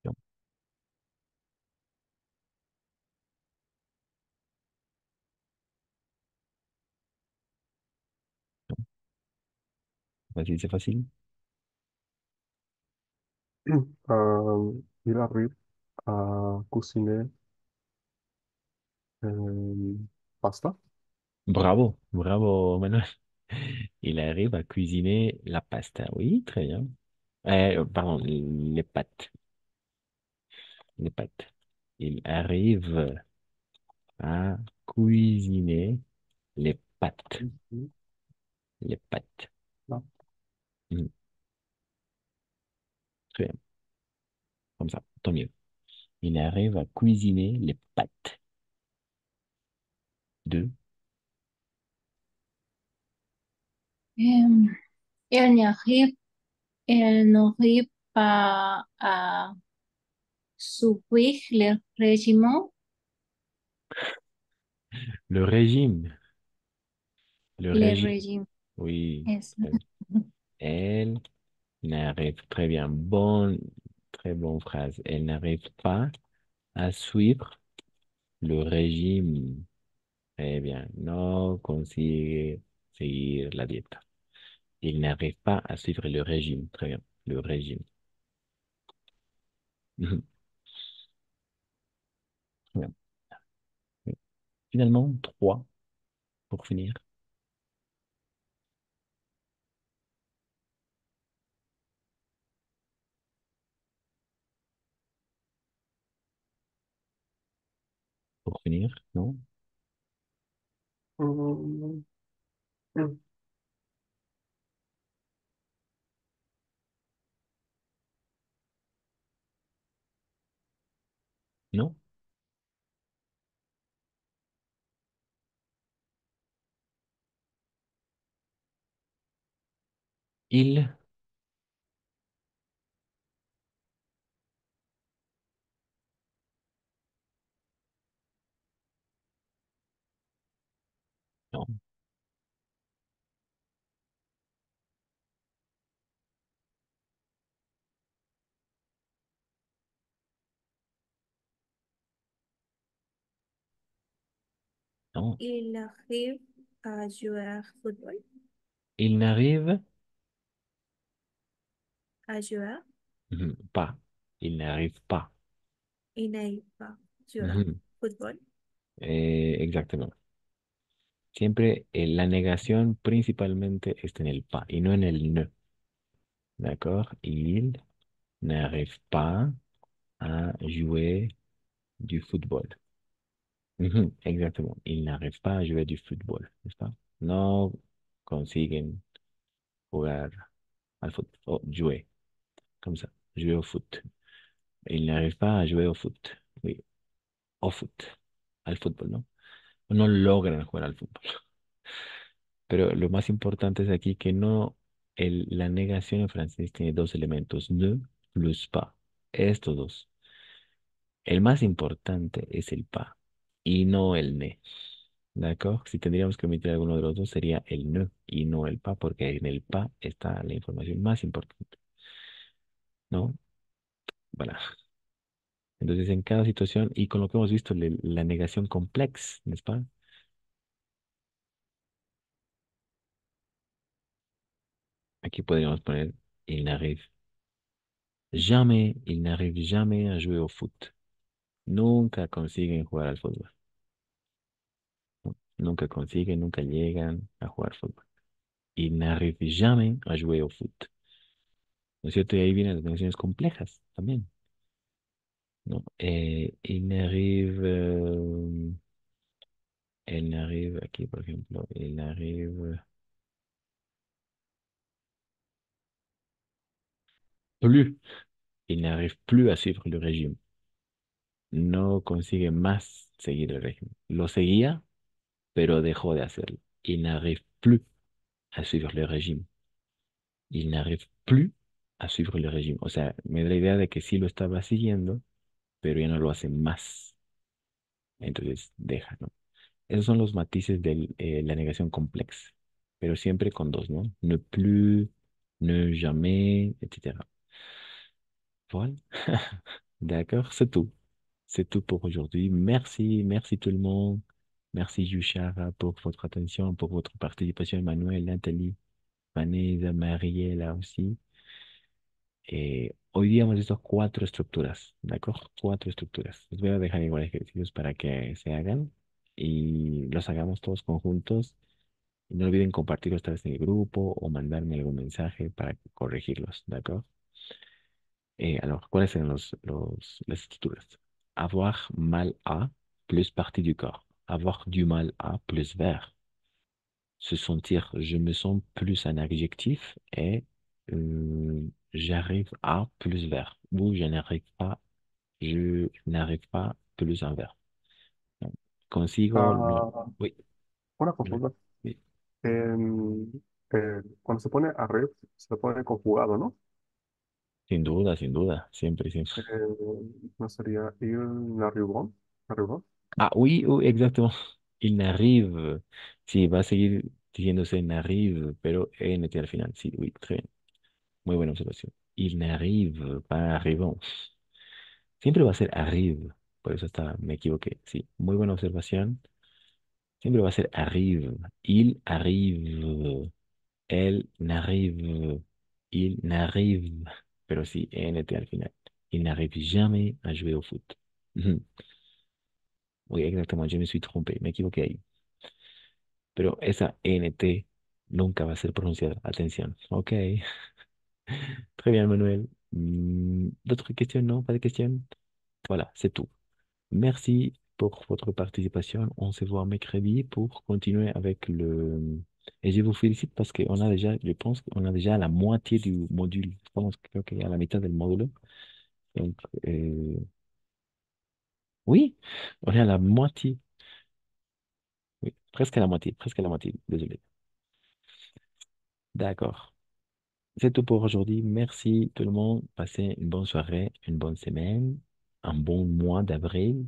Bon, vas-y, c'est facile. Il arrive à cuisiner euh, pasta. Bravo, bravo, Manuel. Il arrive à cuisiner la pasta. Oui, très bien. Pardon, les pâtes. Les pâtes. Il arrive à cuisiner les pâtes. Mhm. Les pâtes. Là. Mhm, très bien. Comme ça, tant mieux. Il arrive à cuisiner les pâtes. Deux. Euh, il n'arrive, il n'arrive pas à subir le régiment. Le régime. Le Le régime. régime Oui. est Elle n'arrive très bien. Très bonne phrase. Elle n'arrive pas à suivre le régime. Très bien. No consigue seguir la dieta. Il n'arrive pas à suivre le régime. Très bien. Le régime. Mhm. Très bien. Finalement, trois pour finir. Pour finir, non? Mm, mm. Non? Il, non. Non. Il arrive à jouer au football. Il n'arrive À jouer. pas. Il n'arrive pas. Il n'arrive pas à jouer au Mhm. football. Exactement. Siempre la negación principalmente está en el pa y no en el ne. D'accord? Il n'arrive pas à jouer du football. Exactement. Il n'arrive pas à jouer du football, n'est-ce pas? No consiguen jugar al foot. O jouer, comme ça. Jouer au foot. Il n'arrive pas a jouer au foot. Oui, au foot. Al fútbol, ¿no? No logran jugar al fútbol. Pero lo más importante es aquí que no, la negación en francés tiene dos elementos, ne plus pas. Estos dos. El más importante es el pas y no el ne. ¿De acuerdo? Si tendríamos que omitir alguno de los dos sería el ne y no el pas, porque en el pas está la información más importante, ¿no? Voilà. Entonces, en cada situación, y con lo que hemos visto, la negación complex, ¿no es pas? Aquí podríamos poner il n'arrive jamais à jouer au foot. Nunca consiguen jugar al fútbol. ¿No? Nunca consiguen, nunca llegan a jugar fútbol. Il n'arrive jamais à jouer au foot. ¿No es cierto? Y ahí vienen las negaciones complejas también, ¿no? Il n'arrive Elle n'arrive, aquí por ejemplo, elle n'arrive plus. Il n'arrive plus a suivre le régime. No consigue más seguir el régimen. Lo seguía, pero dejó de hacerlo. Il n'arrive plus a suivre le régime. Il n'arrive plus a suivre le régime. O sea, me da la idea de que sí lo estaba siguiendo, pero ya no lo hace más. Entonces, deja, ¿no? Esos son los matices de la negación compleja, pero siempre con dos, ¿no? Ne plus, ne jamais, etc. Voilà. D'accord, c'est tout. C'est tout pour aujourd'hui. Merci, merci tout le monde. Merci Yushara pour votre attention, pour votre participation, Emmanuel, Nathalie, Vanessa, Mariela aussi. Hoy día hemos visto cuatro estructuras, ¿de acuerdo? Cuatro estructuras. Les voy a dejar igual ejercicios para que se hagan y los hagamos todos conjuntos. Y no olviden compartirlos esta vez en el grupo o mandarme algún mensaje para corregirlos, ¿de acuerdo? Alors, ¿cuáles son las estructuras? Avoir mal à plus partie du corps. Avoir du mal à plus verbe. Se sentir, je me sens plus un adjectif et j'arrive à plus verbe. Ou je n'arrive pas plus un verbe. Donc, consigo, Ah, oui, una oui, consulta. oui. Cuando se pone arriba, se pone conjugado, ¿no? Sin duda, siempre, siempre. No sería il n'arrivera, arriba. Ah, oui, oui, exactement. Il n'arrive. Sí, va a seguir diciéndose n'arrive, pero NT al final. Sí, oui, très bien. Muy buena observación. Il n'arrive, pas arrivons. Siempre va a ser arrive. Por eso hasta me equivoqué. Sí, muy buena observación. Siempre va a ser arrive. Il arrive. Elle n'arrive. Il n'arrive. Pero sí, NT al final. Il n'arrive jamais à jouer au foot. Oui, exactement. Je me suis trompé. Me equivoqué ahí. Pero esa NT nunca va a ser pronunciada. Atención. Ok. Très bien, Manuel. D'autres questions? Non, pas de questions? Voilà, c'est tout. Merci pour votre participation. On se voit mercredi pour continuer avec le... Et je vous félicite parce qu'on a déjà, je pense qu'on a déjà la moitié du module. Je pense creo que à la mitad del módulo. Donc, oui, on est à la moitié. Oui, presque à la moitié. Désolé. D'accord. C'est tout pour aujourd'hui. Merci tout le monde. Passez une bonne soirée, une bonne semaine, un bon mois d'avril.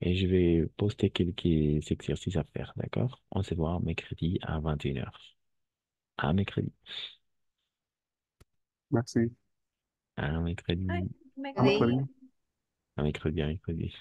Et je vais poster quelques exercices à faire, d'accord? On se voit mercredi à 21h. À mercredi. Merci. À Ay, mercredi. me Vamos, quedé. À mercredi, à mercredi.